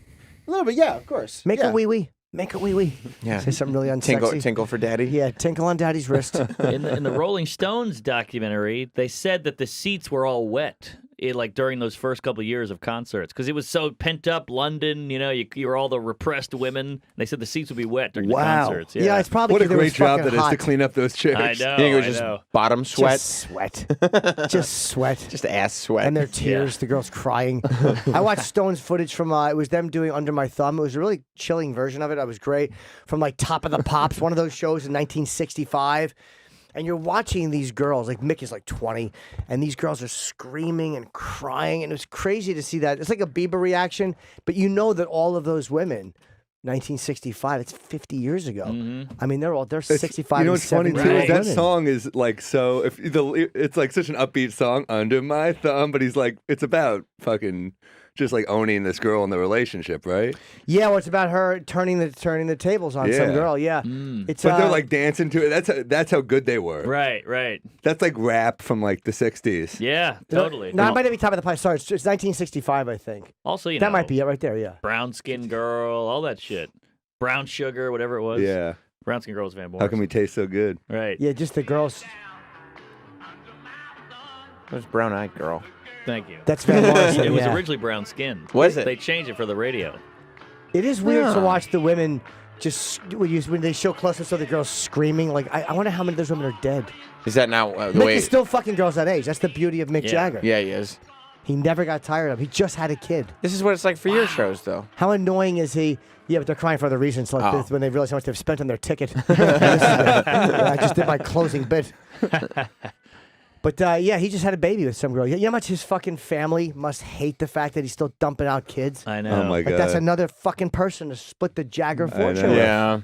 S6: a little bit. Yeah, of course.
S2: Make
S6: yeah.
S2: a wee wee. Make a wee wee.
S3: Yeah.
S2: Say something really unsexy.
S3: Tinkle, tinkle for daddy.
S2: Yeah, tinkle on daddy's wrist.
S4: in the Rolling Stones documentary, they said that the seats were all wet. During those first couple of years of concerts, because it was so pent up. London, you were all the repressed women. They said the seats would be wet during the concerts.
S2: Yeah, it's probably
S5: What a
S2: 'cause it was
S5: great job
S2: fucking
S5: that is
S2: hot.
S5: to clean up those chairs.
S4: I know.
S3: You think it was
S4: I
S3: just
S4: know.
S3: bottom sweat?
S2: Just sweat. Just sweat.
S3: Just ass sweat.
S2: And their tears, the girls crying. I watched Stones footage from, it was them doing Under My Thumb. It was a really chilling version of it. It was great. From Top of the Pops, one of those shows in 1965. And you're watching these girls, like Mick is 20, and these girls are screaming and crying. And it was crazy to see that. It's like a Bieber reaction, but you know that all of those women, 1965, it's 50 years ago. I mean, they're 65
S5: You know
S2: and
S5: what's funny
S2: 70
S5: too? Is
S2: women.
S5: that song is so. It's like such an upbeat song, Under My Thumb, but he's like, it's about fucking just owning this girl in the relationship, right?
S2: Yeah, well, it's about her turning the tables on some
S5: Yeah.
S2: girl. Yeah, it's
S5: But they're dancing to it. That's how good they were.
S4: Right.
S5: That's like rap from the 60s.
S4: Yeah, totally.
S2: No, it might be Top of the Pie. Sorry, it's 1965, I think.
S4: Also,
S2: That might be it right there. Yeah.
S4: brown skin girl, all that shit. Brown sugar, whatever it was.
S5: Yeah.
S4: Brown skin girl was Van Morrison.
S5: How can we taste so good?
S4: Right.
S2: Yeah, just the girls.
S3: There's brown eyed girl.
S4: Thank you.
S2: That's Van Morrison.
S4: It was
S2: yeah.
S4: originally brown skin.
S3: Was it?
S4: They changed it for the radio.
S2: It is weird to
S3: Yeah.
S2: watch the women just when they show close-ups of the girls screaming. I wonder how many of those women are dead.
S3: Is that now the
S2: Mick
S3: way?
S2: is still fucking girls that age. That's the beauty of Mick
S4: Yeah.
S2: Jagger.
S3: Yeah, he is.
S2: He never got tired of. He just had a kid.
S3: This is what it's like for your shows, though.
S2: How annoying is he? Yeah, but they're crying for other reasons, like
S3: Oh.
S2: this, when they realize how much they've spent on their ticket. I just did my closing bit. But yeah, he just had a baby with some girl. You know how much his fucking family must hate the fact that he's still dumping out kids?
S4: I know.
S5: Oh my god.
S2: Like that's another fucking person to split the Jagger fortune
S5: know.
S2: with.
S3: Yeah.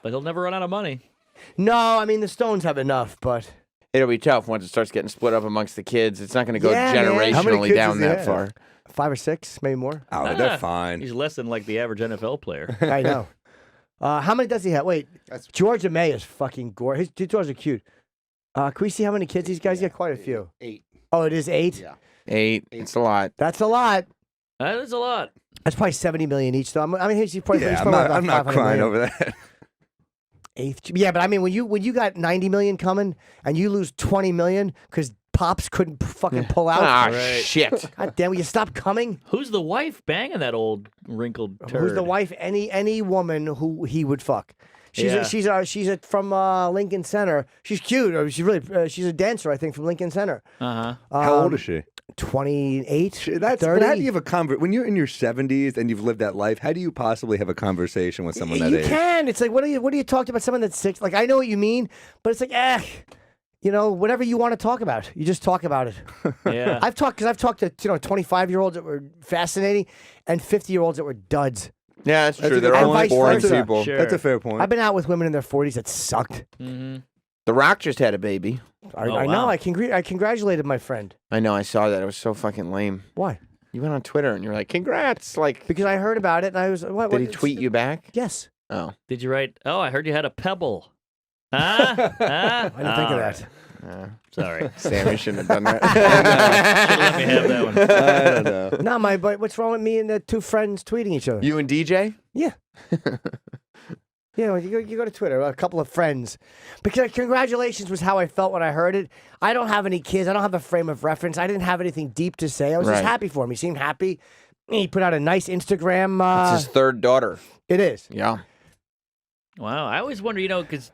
S4: But he'll never run out of money.
S2: No, I mean the Stones have enough, but
S3: It'll be tough once it starts getting split up amongst the kids. It's not going to go
S2: Yeah, man.
S5: How many
S3: generationally
S5: kids
S3: down
S5: does he
S3: that
S5: have?
S3: far.
S2: 5 or 6, maybe more.
S5: Oh,
S4: Ah,
S5: they're fine.
S4: He's less than the average NFL player.
S2: I know. How many does he have? Wait, Georgia May is fucking gorgeous. His daughters are cute. Can we see how many kids these guys get? Quite a few.
S6: 8.
S2: Oh, it is 8?
S6: Yeah.
S3: 8. It's a lot.
S2: That's a lot.
S4: That is a lot.
S2: That's probably 70 million each, though. I mean, he's probably,
S5: Yeah,
S2: he's
S5: I'm
S2: probably
S5: not,
S2: about
S5: I'm not
S2: 500
S5: crying
S2: million.
S5: over that.
S2: Eighth. Yeah, but I mean, when you got 90 million coming and you lose 20 million because Pops couldn't fucking pull out.
S3: Ah,
S4: Right.
S3: shit.
S2: God damn, will you stop coming?
S4: Who's the wife banging that old wrinkled turd?
S2: Who's the wife? Any woman who he would fuck. She's from Lincoln Center. She's cute. She's really she's a dancer, I think, from Lincoln Center.
S4: Uh-huh.
S5: How old is she?
S2: 28.
S5: That's
S2: 30.
S5: but how do you have a when you're in your 70s and you've lived that life? How do you possibly have a conversation with someone that
S2: You
S5: age?
S2: can. It's like what do you talk about someone that's 6? Like I know what you mean, but it's like whatever you want to talk about, you just talk about it.
S4: Yeah.
S2: I've talked to 25-year-olds that were fascinating and 50-year-olds that were duds.
S3: Yeah, that's
S5: That's
S3: true.
S5: a
S3: They're
S5: good
S3: all
S2: point.
S3: boring
S2: Vice versa.
S3: people.
S4: Sure.
S5: That's a fair point.
S2: I've been out with women in their 40s that sucked.
S4: Mm-hmm.
S3: The Rock just had a baby.
S2: I
S4: Oh,
S2: know.
S4: wow.
S2: I congratulated my friend.
S3: I know. I saw that. It was so fucking lame.
S2: Why?
S3: You went on Twitter and you're like, "Congrats!" Like,
S2: Because I heard about it and I was. What,
S3: did he tweet you back?
S2: Yes.
S3: Oh,
S4: Did you write? Oh, I heard you had a pebble. Huh? Huh?
S2: I didn't think of that.
S4: Sorry.
S3: Sammy shouldn't have done that.
S4: Should let me have that one.
S5: I don't know.
S2: No, but what's wrong with me and the two friends tweeting each other?
S3: You and DJ?
S2: Yeah. Yeah, well, you go to Twitter, a couple of friends. Because congratulations was how I felt when I heard it. I don't have any kids. I don't have a frame of reference. I didn't have anything deep to say. I was just
S3: Right.
S2: happy for him. He seemed happy. He put out a nice Instagram.
S3: It's his third daughter.
S2: It is.
S3: Yeah.
S4: Wow. I always wonder, because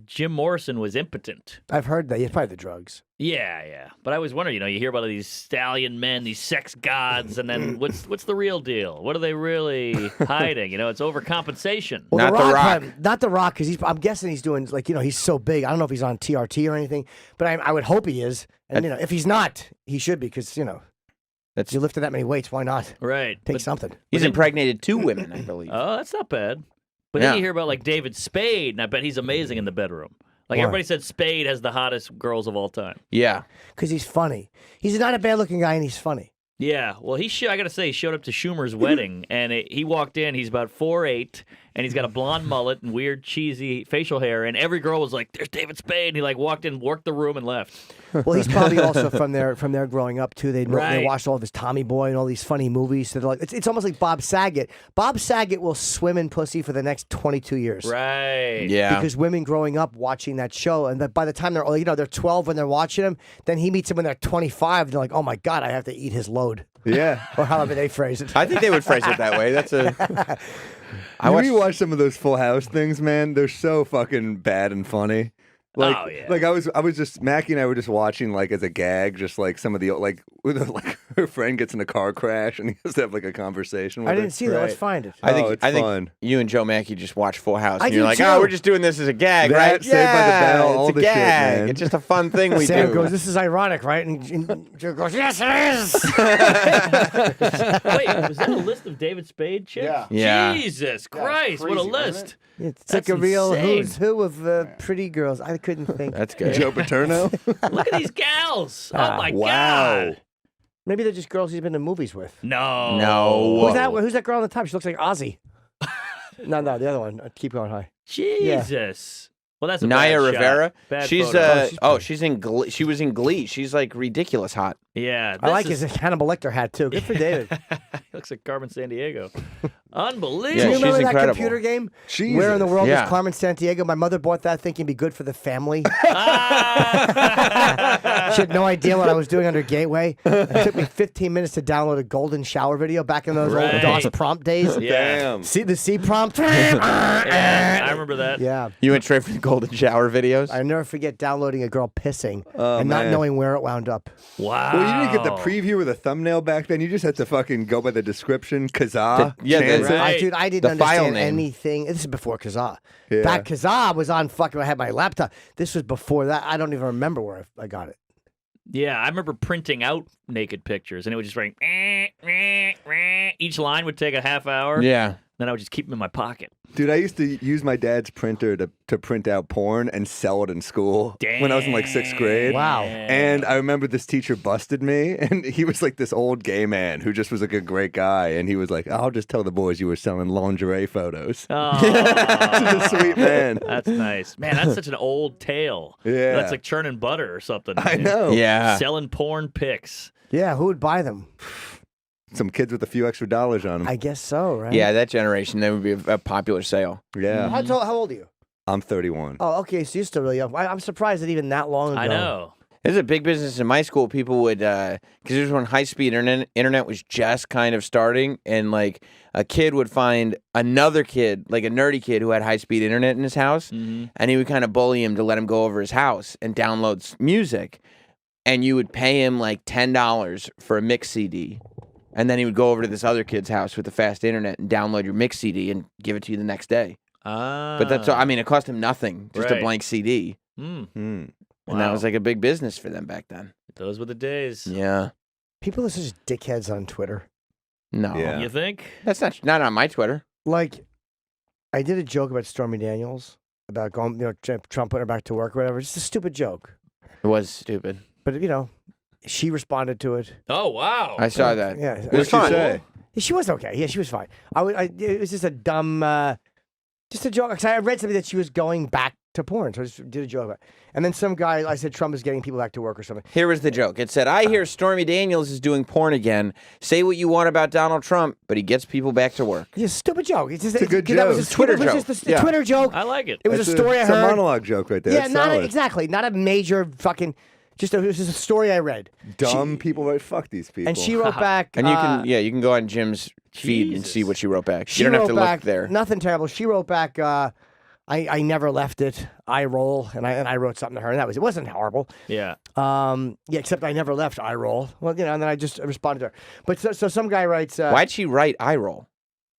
S4: Jim Morrison was impotent.
S2: I've heard that. It's probably the drugs.
S4: Yeah. But I always wonder, you hear about these stallion men, these sex gods, and then what's the real deal? What are they really hiding? It's overcompensation.
S3: Not The Rock.
S2: Not The Rock, because I'm guessing he's doing, he's so big. I don't know if he's on TRT or anything, but I would hope he is. And, if he's not, he should be, because,
S3: That's
S2: you lifted that many weights, why not?
S4: Right.
S2: Take
S4: But-
S2: something.
S3: he's impregnated 2 women, I believe.
S4: Oh, that's not bad. But
S3: Yeah.
S4: then you hear about David Spade, and I bet he's amazing in the bedroom.
S2: Why?
S4: Everybody said Spade has the hottest girls of all time.
S3: Yeah.
S2: Because he's funny. He's not a bad-looking guy, and he's funny.
S4: Yeah, well, I got to say, he showed up to Schumer's wedding, and he walked in. He's about 4'8", and he's got a blonde mullet and weird, cheesy facial hair. And every girl was like, "There's David Spade." And he walked in, worked the room, and left.
S2: Well, he's probably also from there growing up too. They
S4: Right.
S2: watched all of his Tommy Boy and all these funny movies. So they're like, it's almost like Bob Saget. Bob Saget will swim in pussy for the next 22 years.
S4: Right.
S3: Yeah.
S2: Because women growing up watching that show, and that by the time they're 12 when they're watching him, then he meets them when they're 25. And they're like, "Oh my God, I have to eat his load,"
S5: Yeah.
S2: or however they phrase it.
S3: I think they would phrase it that way. That's a. I
S5: You
S3: watched.
S5: rewatch some of those Full House things, man. They're so fucking bad and funny. Like,
S4: Oh, yeah.
S5: like I was just Mackie and I were just watching as a gag, just some of the her friend gets in a car crash and he has to have a conversation with
S2: I
S5: her.
S2: didn't see that. Let's
S4: Right.
S2: find it.
S3: I think.
S5: Oh, it's
S3: I think
S5: fun.
S3: you and Joe Mackey just watch Full House,
S2: I
S3: and you're
S2: do
S3: like,
S2: too.
S3: "Oh, we're just doing this as a gag,
S5: That,
S3: right?"
S5: Saved by the Bell, all
S3: it's a
S5: the shit,
S3: gag.
S5: man.
S3: It's just a fun thing we
S2: Sam
S3: do.
S2: goes, "This is ironic, right?" And Joe goes, "Yes, it is."
S4: Wait, was that a list of David Spade chicks?
S6: Yeah.
S3: Yeah.
S4: Jesus
S6: Yeah,
S4: Christ, what a
S6: crazy, wasn't
S4: list.
S2: It's
S4: That's
S2: like a real
S4: insane.
S2: who's who of pretty girls. I couldn't think.
S3: That's good.
S5: Joe Paterno.
S4: Look at these gals. Oh, my
S5: wow.
S4: God.
S2: Maybe they're just girls he's been in movies with.
S4: No.
S3: No.
S2: Who's that girl on the top? She looks like Ozzy. no, the other one. Keep going high.
S4: Jesus. Well, that's a
S3: Naya
S4: bad shot.
S3: Rivera.
S4: Bad
S3: She's
S4: photo.
S3: she's in Glee. She was in Glee. She's ridiculous hot.
S4: Yeah.
S2: I like
S4: this
S2: his Hannibal Lecter hat too. Good for David.
S4: He looks like Carmen Sandiego.
S2: Do
S4: Unbelievable.
S3: Yeah,
S2: you
S3: she's
S2: remember that
S3: incredible.
S2: computer game?
S5: Jesus.
S2: Where in the world
S3: Yeah.
S2: is Carmen Sandiego? My mother bought that thinking it'd be good for the family.
S4: Ah!
S2: She had no idea what I was doing under Gateway. It took me 15 minutes to download a golden shower video back in those
S4: Right.
S2: old DOS prompt days.
S4: Yeah.
S5: Damn.
S2: See the C prompt?
S4: Yeah, I remember that.
S2: Yeah.
S3: You went straight for the golden shower videos.
S2: I never forget downloading a girl pissing
S5: Oh,
S2: and not
S5: man.
S2: knowing where it wound up.
S4: Wow.
S5: Well, you didn't get the preview with a thumbnail back then. You just had to fucking go by the description. Kazaa.
S3: Yeah,
S5: chance
S3: the-
S5: it.
S4: Right.
S2: Dude, I didn't
S3: The file
S2: understand
S3: name.
S2: anything. This is before Kazaa.
S5: Yeah.
S2: Back Kazaa was on fucking. I had my laptop. This was before that. I don't even remember where I got it.
S4: Yeah, I remember printing out naked pictures, and it would just ring. Each line would take a half hour.
S3: Yeah.
S4: Then I would just keep them in my pocket.
S5: Dude, I used to use my dad's printer to print out porn and sell it in school when I was in like 6th grade.
S2: Wow.
S5: And I remember this teacher busted me, and he was like this old gay man who just was like a great guy. And he was like, I'll just tell the boys you were selling lingerie photos.
S4: Oh,
S5: He's a sweet man.
S4: that's nice. Man, that's such an old tale.
S5: Yeah.
S4: That's like churning butter or something.
S5: I know.
S3: Yeah.
S4: Selling porn pics.
S2: Yeah, who would buy them?
S5: Some kids with a few extra dollars on them.
S2: I guess so, right?
S3: Yeah, that generation, that would be a popular sale.
S5: Yeah.
S2: How old are you?
S5: I'm 31.
S2: Oh, okay, so you're still really young. I'm surprised that even that long ago.
S4: I know.
S3: This is a big business in my school. People would, because this was when high-speed internet was just kind of starting, and like a kid would find another kid, like a nerdy kid who had high-speed internet in his house, and he would kind of bully him to let him go over his house and download music, and you would pay him like $10 for a mix CD. And then he would go over to this other kid's house with the fast internet and download your mix CD and give it to you the next day. But that's, I mean, it cost him nothing, just a
S4: Right.
S3: blank CD.
S4: Mm.
S3: And that was like a big business for them back then.
S4: Those were the days.
S3: Yeah.
S2: People are such dickheads on Twitter.
S3: No.
S5: Yeah.
S4: You think?
S3: That's not on my Twitter.
S2: Like, I did a joke about Stormy Daniels, about going, Trump putting her back to work or whatever. Just a stupid joke.
S3: It was stupid.
S2: But, she responded to it.
S4: Oh, wow.
S3: I saw that.
S2: Yeah.
S3: It was
S5: What'd you
S3: fun.
S5: say?
S2: She was okay. Yeah, she was fine. It was just a dumb, just a joke. 'Cause I read something that she was going back to porn, so I just did a joke about it. And then some guy, I said Trump is getting people back to work or something.
S3: Here was the joke. It said, I hear Stormy Daniels is doing porn again. Say what you want about Donald Trump, but he gets people back to work.
S2: Yeah, stupid joke. It's just
S5: a good
S2: that was
S5: joke.
S2: a
S3: Twitter
S2: it was
S3: joke.
S2: just a
S5: Yeah.
S2: Twitter joke.
S4: I like it.
S2: It was
S5: That's
S2: a story I
S5: it's
S2: heard.
S5: a monologue joke right there.
S2: Yeah,
S5: That's
S2: not
S5: solid.
S2: exactly. Not a major fucking. It was just a story I read.
S5: Dumb people, right? Fuck these people.
S2: And she wrote back.
S3: And you can go on Jim's feed and see
S4: Jesus.
S3: what she wrote back.
S2: She
S3: You don't have
S2: wrote
S3: to
S2: back,
S3: look there.
S2: Nothing terrible. She wrote back. I never left it. I roll, and I wrote something to her, and it wasn't horrible.
S4: Yeah.
S2: Except I never left I roll. Well, and then I just responded to her. But so some guy writes.
S3: Why'd she write eye roll?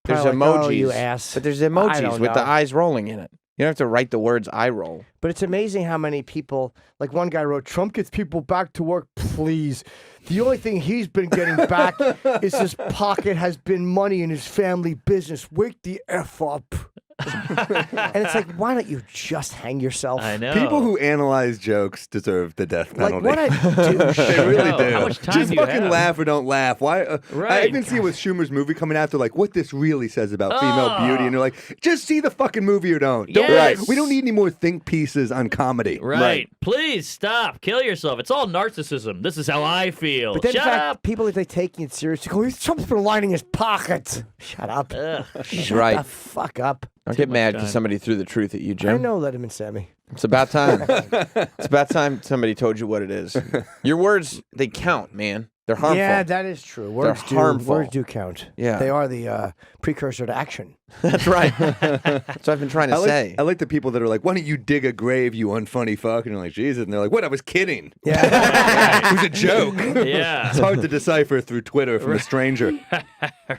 S3: There's
S2: Probably like,
S3: emojis.
S2: "Oh, you ass."
S3: But there's
S2: I
S3: emojis
S2: don't
S3: with the
S2: know.
S3: eyes rolling in it. You don't have to write the words eye roll.
S2: But it's amazing how many people, like one guy wrote, Trump gets people back to work, please. The only thing he's been getting back is his pocket has been money in his family business. Wake the F up. And it's like, why don't you just hang yourself?
S4: I know.
S5: People who analyze jokes deserve the death
S2: Like,
S5: penalty.
S2: what a douche.
S5: They really
S4: know.
S5: do.
S4: How much time
S5: Just
S4: do you
S5: fucking
S4: have?
S5: laugh or don't laugh. Why? I
S4: Right.
S5: even see it with Schumer's movie coming out. They're like, what this really says about female
S4: Oh.
S5: beauty, and they're like, just see the fucking movie or don't. Don't
S4: Yes.
S5: We don't need any more think pieces on comedy.
S4: Right. Please stop. Kill yourself. It's all narcissism. This is how I feel.
S2: But then,
S4: Shut
S2: in fact,
S4: up.
S2: people, if they taking it seriously, go, Trump's been lining his pockets. Shut up.
S4: Ugh.
S2: Shut
S3: right.
S2: the fuck up.
S3: Don't get
S4: much
S3: mad
S4: time.
S3: because somebody threw the truth at you,
S2: I
S3: Jim.
S2: know Letterman Sammy.
S3: It's about time. It's about time somebody told you what it is. Your words, they count, man. They're harmful.
S2: Yeah, that is true. Words
S3: harmful.
S2: Words do count.
S3: Yeah.
S2: They are the precursor to action.
S3: That's right. That's what I've been trying to say.
S5: I like the people that are like, why don't you dig a grave, you unfunny fuck? And you're like, Jesus. And they're like, what? I was kidding.
S2: Yeah.
S5: It was a joke.
S4: Yeah.
S5: It's hard to decipher through Twitter from a stranger.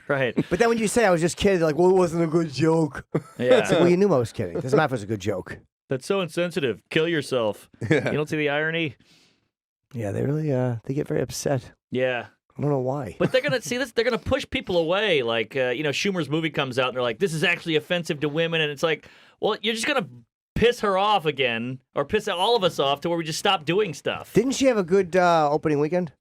S4: Right.
S2: But then when you say I was just kidding, they're like, well, it wasn't a good joke.
S4: Yeah.
S2: It's like, well, you knew I was kidding. Doesn't matter if it was a good joke.
S4: That's so insensitive. Kill yourself. You don't see the irony?
S2: Yeah, they really they get very upset.
S4: Yeah.
S2: I don't know why.
S4: But they're gonna see this. They're gonna push people away. Like Schumer's movie comes out, and they're like, "This is actually offensive to women," and it's like, well, you're just gonna piss her off again, or piss all of us off to where we just stop doing stuff.
S2: Didn't she have a good opening weekend?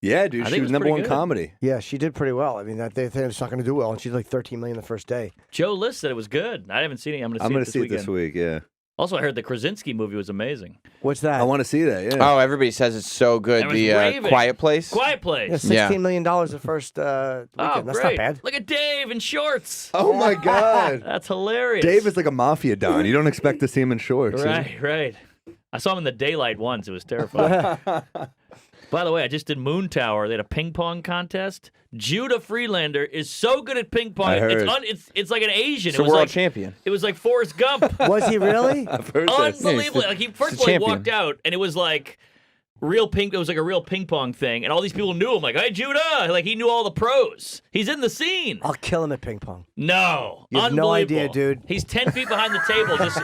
S5: Yeah, dude.
S4: I
S5: She
S4: think it
S5: was
S4: was
S5: number
S4: pretty
S5: one
S4: good.
S5: comedy.
S2: Yeah, she did pretty well. I mean, they think it's not going to do well, and she's like 13 million the first day.
S4: Joe List said it was good. I haven't seen it. I'm
S5: I'm
S4: gonna
S5: going to
S4: see
S5: see
S4: it
S5: it this week, yeah.
S4: Also, I heard the Krasinski movie was amazing.
S2: What's that?
S5: I want to see that, yeah.
S3: Oh, everybody says it's so good.
S4: Everyone's
S3: The
S4: raving.
S3: Quiet Place.
S4: Quiet Place.
S2: Yeah, $16 million the first weekend.
S4: Oh,
S2: That's
S4: great.
S2: not bad.
S4: Look at Dave in shorts.
S5: Oh, my God.
S4: That's hilarious.
S5: Dave is like a mafia don. You don't expect to see him in shorts.
S4: Right. I saw him in the daylight once. It was terrifying. By the way, I just did Moon Tower. They had a ping pong contest. Judah Freelander is so good at ping pong.
S5: I heard.
S4: It's like an Asian.
S3: He's
S4: It
S3: a
S4: was
S3: world
S4: like
S3: champion.
S4: It was like Forrest Gump.
S2: Was he really?
S5: I've heard this.
S4: Unbelievable.
S3: Yeah,
S4: Like
S3: he's
S4: first
S3: a
S4: of all, he
S3: champion.
S4: walked out and it was like real ping. It was like a real ping pong thing, and all these people knew him. Like, hey, Judah! Like he knew all the pros. He's in the scene.
S2: I'll kill him at ping pong.
S4: No,
S2: You have no
S4: unbelievable.
S2: idea, dude.
S4: He's 10 feet behind the table. Just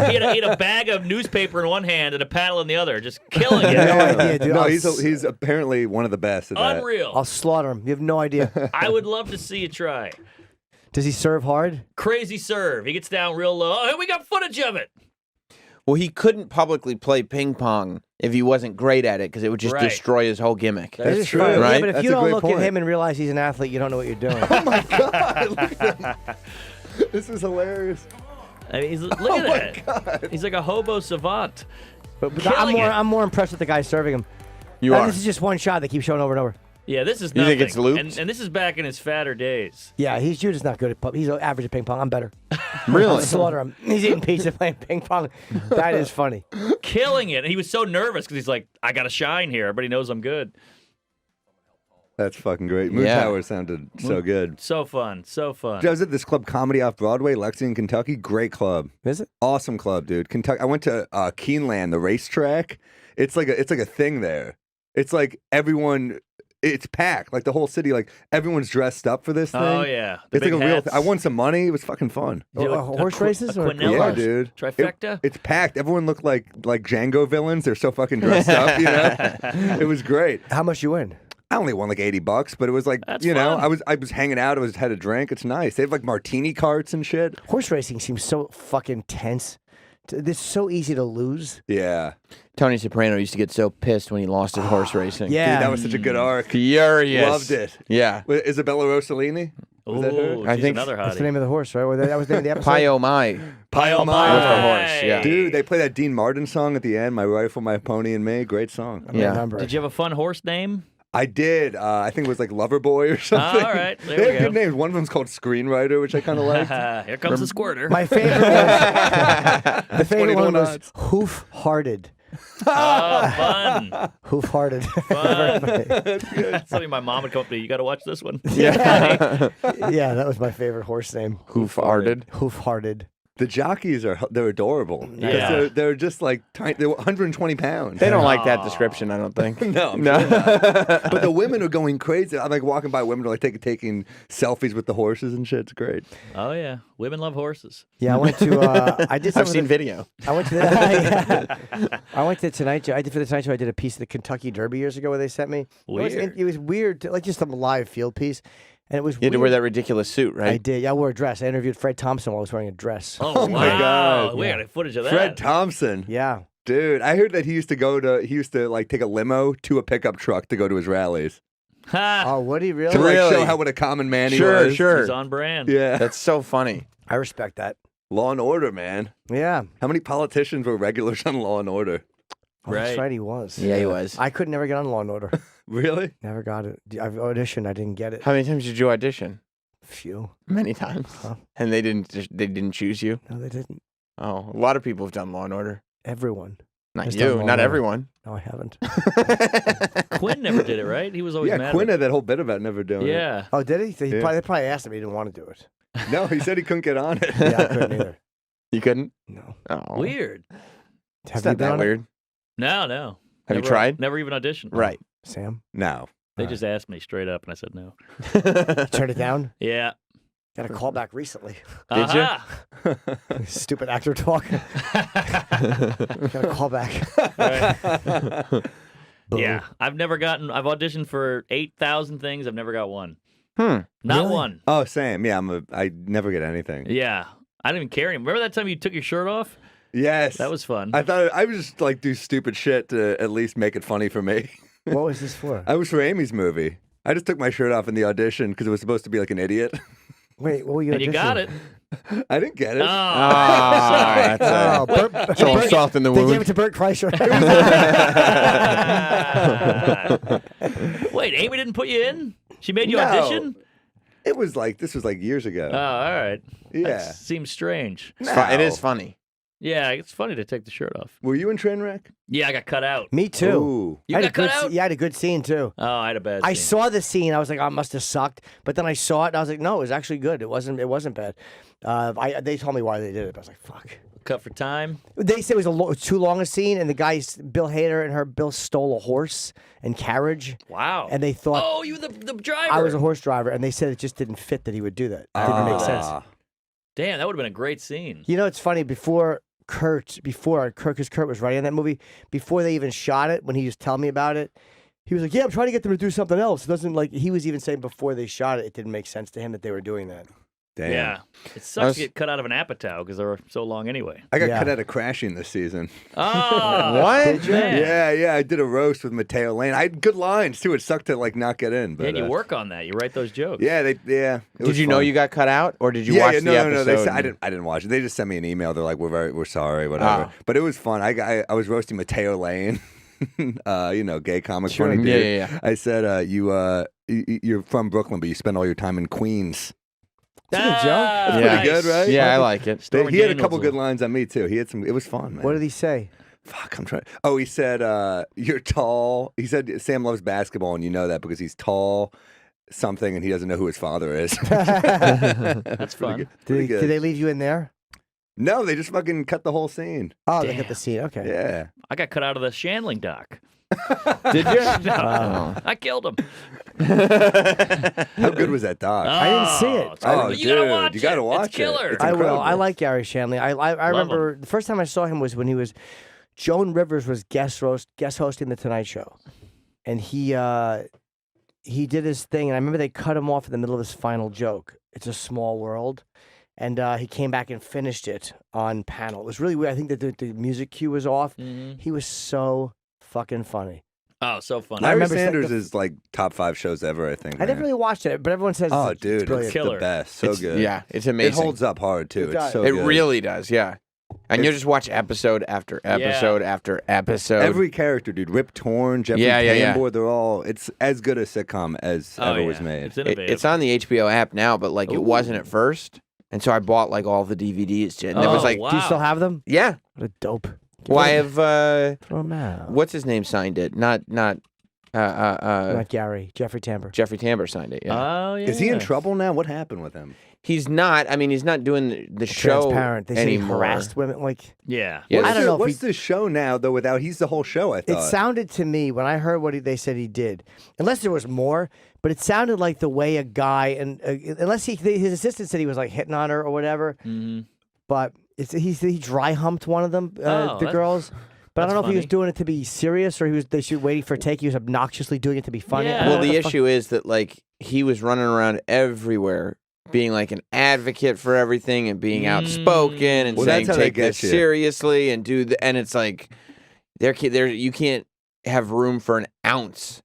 S4: he had a bag of newspaper in one hand and a paddle in the other, just killing it.
S2: No idea, dude.
S5: No,
S2: I'll
S5: he's apparently one of the best at that.
S4: Unreal.
S2: I'll slaughter him. You have no idea.
S4: I would love to see you try.
S2: Does he serve hard?
S4: Crazy serve. He gets down real low. Oh, we got footage of it.
S3: Well, he couldn't publicly play ping pong if he wasn't great at it because it would just
S4: Right.
S3: destroy his whole gimmick.
S2: That is
S5: true.
S2: funny.
S3: Right?
S2: Yeah, but if
S5: That's
S2: you
S5: a
S2: don't
S5: great
S2: look
S5: point.
S2: at him and realize he's an athlete, you don't know what you're doing.
S5: Oh my god! Look at him. This is hilarious.
S4: I mean, look at that. He's like a hobo savant.
S2: But
S4: Killing it.
S2: I'm more impressed with the guy serving him.
S3: You
S2: And
S3: are.
S2: This is just one shot. They keep showing over and over.
S4: Yeah, this is
S3: You
S4: nothing.
S3: think it's loops?
S4: And this is back in his fatter days.
S2: Yeah, you're just not good at He's average at ping pong. I'm better.
S3: Really?
S2: Slaughter him. He's eating pizza playing ping pong. That is funny.
S4: Killing it. And he was so nervous because he's like, I got to shine here. Everybody knows I'm good.
S5: That's fucking great. Moon
S3: Yeah.
S5: Tower sounded so good.
S4: So fun. So fun.
S5: I was at this club, Comedy Off Broadway, Lexington, Kentucky. Great club.
S2: Is it?
S5: Awesome club, dude. Kentucky. I went to Keeneland, the racetrack. It's like a thing there. It's like everyone. It's packed. Like the whole city. Like everyone's dressed up for this thing.
S4: Oh, yeah. The
S5: It's like
S4: big
S5: a real.
S4: hats.
S5: I won some money. It was fucking fun.
S4: Did a
S2: horse
S4: qu-
S2: races
S4: a
S2: or
S4: quinella?
S5: Yeah,
S2: cars?
S5: dude.
S4: Trifecta?
S5: It's packed. Everyone looked like Django villains. They're so fucking dressed up. You know. It was great.
S2: How much you win?
S5: I only won like $80, but it was like
S4: That's
S5: you know,
S4: fun.
S5: I was hanging out. Had a drink. It's nice. They have like martini carts and shit.
S2: Horse racing seems so fucking tense. It's so easy to lose.
S5: Yeah,
S3: Tony Soprano used to get so pissed when he lost at horse racing.
S2: Yeah.
S5: dude, that was such a good arc.
S3: Furious.
S5: Loved it.
S3: Yeah.
S5: With Isabella Rossellini. Was that her?
S4: Ooh,
S3: I
S4: she's
S3: think-
S4: another
S2: That's the
S4: hottie.
S2: name of the horse, right? Well, that was the name of the episode.
S3: Pio Mai.
S5: Pio
S4: Mai.
S3: With the horse, yeah.
S5: Dude, they play that Dean Martin song at the end. My rifle, my pony, and me. Great song.
S2: I don't
S3: Yeah.
S2: remember.
S4: Did you have a fun horse name?
S5: I did. I think it was like Loverboy or something.
S4: all right. There
S5: They
S4: we
S5: have
S4: go.
S5: good names. One of them's called Screenwriter, which I kind of liked.
S4: Here comes the squirter.
S2: My favorite was the favorite
S5: 20
S2: one was
S5: odds.
S2: hoof-hearted.
S4: Oh, fun.
S2: Hoof-hearted.
S4: Fun. Something my mom would come up to. You got to watch this one.
S2: Yeah, that was my favorite horse name.
S3: Who farted?
S2: Hoof-hearted.
S5: The jockeys they're adorable. Because
S4: Yeah.
S5: they're just like tiny. They're 120 pounds.
S3: They don't like that description, I don't think.
S5: No, I'm
S3: No.
S5: sure not. But the women are going crazy. I'm like walking by women are like taking selfies with the horses and shit. It's great.
S4: Oh, yeah. Women love horses.
S2: Yeah, I went to. I did.
S3: I've
S2: some
S3: seen
S2: of the,
S3: video.
S2: I went to. The, I went to Tonight Show. I did for the Tonight Show. I did a piece of the Kentucky Derby years ago where they sent me.
S4: Weird.
S2: It was weird, like just a live field piece, and it was.
S3: You had to
S2: weird.
S3: wear that ridiculous suit,
S2: I
S3: right?
S2: did. Yeah, I wore a dress. I interviewed Fred Thompson while I was wearing a dress.
S4: Oh,
S5: my
S4: wow.
S5: God.
S4: We got footage of that.
S5: Fred Thompson.
S2: Yeah.
S5: Dude, I heard that he used to like take a limo to a pickup truck to go to his rallies.
S4: Ha!
S2: Oh, would he really?
S5: To like
S3: Really?
S5: show how what a common man he
S3: Sure,
S5: was.
S3: sure.
S4: He's on brand.
S5: Yeah.
S3: That's so funny.
S2: I respect that.
S5: Law and Order, man.
S2: Yeah.
S5: How many politicians were regulars on Law and Order?
S2: Oh, that's
S4: Right.
S2: right, he was.
S3: Yeah, he was.
S2: I could never get on Law and Order.
S5: Really?
S2: Never got it. I've auditioned. I didn't get it.
S3: How many times did you audition?
S2: Few.
S3: Many times.
S2: Huh?
S3: And they didn't choose you?
S2: No, they didn't.
S3: Oh, a lot of people have done Law and Order.
S2: Everyone.
S3: Not
S2: Just done Law
S3: you,
S2: and
S3: not
S2: Order.
S3: everyone.
S2: No, I haven't.
S4: Quinn never did it, right? He was always
S5: Yeah,
S4: mad.
S5: Quinn
S4: at
S5: had that whole bit about never doing it.
S4: Yeah.
S2: Oh, did he? They
S5: Yeah.
S2: probably asked him. He didn't want to do it.
S5: No, he said he couldn't get on it.
S2: Yeah, I couldn't either.
S3: You couldn't?
S2: No.
S3: Oh.
S4: Weird.
S2: Have
S3: It's
S2: you
S3: not
S2: been
S3: that
S2: on it,
S3: weird.
S4: No.
S3: Have you
S4: Never-
S3: tried?
S4: Never even auditioned.
S3: Right.
S2: Sam?
S5: No.
S4: They just asked me straight up, and I said no.
S2: Turn it down?
S4: Yeah.
S2: Got a call back recently.
S3: Did you?
S4: Aha!
S2: Stupid actor talk. Got a call back. Boo.
S4: Yeah. I've auditioned for 8,000 things. I've never got one. Not
S2: Really?
S4: one.
S5: Oh, same. Yeah, I never get anything.
S4: Yeah. I didn't even care anymore. Remember that time you took your shirt off?
S5: Yes.
S4: That was fun.
S5: I thought I would just like do stupid shit to at least make it funny for me.
S2: What was this for?
S5: I was for Amy's movie. I just took my shirt off in the audition because it was supposed to be like an idiot.
S2: Wait, what were you
S4: and you got it.
S5: I didn't get it.
S4: Oh,
S3: Ah, that's
S2: Oh, Bert,
S3: it's a little
S2: Bert-
S3: soft in the
S2: they gave it
S3: wound.
S2: to Bert Kreischer.
S4: Wait, Amy didn't put you in? She made you
S5: No.
S4: audition?
S5: This was like years ago.
S4: Oh, all right.
S5: Yeah.
S4: That seems strange.
S3: It's fun- It
S5: No.
S3: is funny.
S4: Yeah, it's funny to take the shirt off.
S5: Were you in Trainwreck?
S4: Yeah, I got cut out.
S2: Me too.
S5: Ooh.
S4: You
S2: I had
S4: got
S2: a good
S4: cut out?
S2: Yeah, I had a good scene too.
S4: Oh, I had a bad
S2: I
S4: scene.
S2: saw the scene. I was like, oh, it must have sucked. But then I saw it, and I was like, no, it was actually good. It wasn't bad. They told me why they did it. But I was like, fuck.
S4: Cut for time.
S2: They said it was too long a scene, and the guys, Bill Hader and Bill stole a horse and carriage,
S4: Wow.
S2: and they thought
S4: Oh, you were the driver.
S2: I was a horse driver, and they said it just didn't fit that he would do that. It didn't make sense.
S4: Damn, that would have been a great scene.
S2: You know, it's funny. Because Kurt was writing that movie, before they even shot it, when he was telling me about it, he was like, yeah, I'm trying to get them to do something else. It doesn't like, he was even saying before they shot it, it didn't make sense to him that they were doing that.
S5: Damn.
S4: Yeah. It sucks to get cut out of an Apatow because they were so long anyway.
S5: I got
S2: Yeah.
S5: cut out of Crashing this season.
S4: Oh,
S3: What?
S4: Did you?
S5: Yeah, I did a roast with Mateo Lane. I had good lines too. It sucked to like not get in. But
S4: And you work on that. You write those jokes.
S5: Yeah, it
S3: Did
S5: was
S3: you know
S5: fun.
S3: you got cut out, or did you
S5: Yeah,
S3: watch
S5: yeah,
S3: the
S5: no,
S3: episode?
S5: no. They said, I didn't watch it. They just sent me an email. They're like, we're sorry, whatever.
S3: Oh.
S5: But it was fun. I was roasting Mateo Lane, gay comic funny dude.
S3: Yeah.
S5: I said, you're from Brooklyn, but you spend all your time in Queens.
S2: That's a good joke.
S5: That's pretty good, right?
S3: Yeah, I like it.
S4: Stormy
S5: He had a
S4: Daniels
S5: couple
S4: will-
S5: good lines on me too. He had some. It was fun, man.
S2: What did he say?
S5: Fuck, I'm trying. Oh, he said, you're tall. He said Sam loves basketball, and you know that because he's tall, something, and he doesn't know who his father is.
S4: That's fun.
S2: Did,
S5: Pretty good.
S2: did they leave you in there?
S5: No, they just fucking cut the whole scene.
S2: Oh, they got
S4: Damn.
S2: the scene. Okay.
S5: Yeah.
S4: I got cut out of the Shandling doc.
S3: Did you?
S4: No. I killed him.
S5: How good was that doc?
S2: I didn't see it.
S4: it's great.
S5: Oh,
S4: you gotta
S5: dude,
S4: watch
S5: you gotta
S4: it.
S5: watch
S4: It's killer.
S5: it. It's
S2: I will.
S5: incredible.
S2: I like Gary Shandling. I remember the first time I saw him was when he was Joan Rivers was guest hosting the Tonight Show, and he did his thing, and I remember they cut him off in the middle of his final joke. It's a small world. And he came back and finished it on panel. It was really weird. I think that the music cue was off.
S4: Mhm.
S2: He was so fucking funny.
S4: Oh, so funny.
S5: Larry
S2: remember
S5: Sanders
S2: the-
S5: is like top 5 shows ever, I think.
S2: I never really watched it, but everyone says
S5: Oh,
S2: it's
S5: dude,
S2: brilliant.
S5: it's
S4: Killer.
S5: the best. So
S3: It's-
S5: good.
S3: Yeah, it's
S5: It
S3: amazing.
S5: holds up hard too.
S2: It
S5: It's
S2: does.
S5: so
S3: It
S5: good.
S3: really does, yeah. And you'll just watch episode after episode after episode.
S5: Every character, dude. Rip Torn, Jeffrey
S3: Yeah.
S5: Tambor, they're all. It's as good a sitcom as
S4: Oh,
S5: ever was
S4: yeah.
S5: made.
S4: It's innovative.
S3: It's on the HBO app now, but like
S4: Ooh.
S3: it wasn't at first. And so I bought like all the DVDs. And it
S4: Oh,
S3: was like,
S4: wow.
S2: Do you still have them?
S3: yeah.
S2: What a dope.
S3: Well, I have,
S2: Throw 'em out.
S3: what's his name signed it? Not
S2: Not Gary. Jeffrey Tambor.
S3: Jeffrey Tambor signed it. Yeah.
S4: Oh, yeah.
S5: Is he in trouble now? What happened with him?
S3: He's not. I mean, he's not doing the show
S2: Transparent. They say he
S3: anymore.
S2: harassed women. Like
S4: Yeah.
S3: Yeah.
S2: I don't know if
S5: What's
S2: he-
S5: the show now though? Without he's the whole show. I
S2: it
S5: thought.
S2: sounded to me when I heard what they said he did, unless there was more, but it sounded like the way a guy and unless his assistant said he was like hitting on her or whatever,
S4: Mhm.
S2: but he dry humped one of them,
S4: Oh,
S2: the
S4: that's-
S2: girls. But I don't know
S4: that's
S2: if he was
S4: funny.
S2: doing it to be serious or they should waiting for a take. He was obnoxiously doing it to be funny.
S4: Yeah.
S2: I don't
S3: Well,
S2: know
S3: the
S2: what fuck-
S3: issue is that like he was running around everywhere, being like an advocate for everything and being outspoken and
S5: Well,
S3: saying
S5: that's how they
S3: take this
S5: get you.
S3: seriously and do the, and it's like there you can't have room for an ounce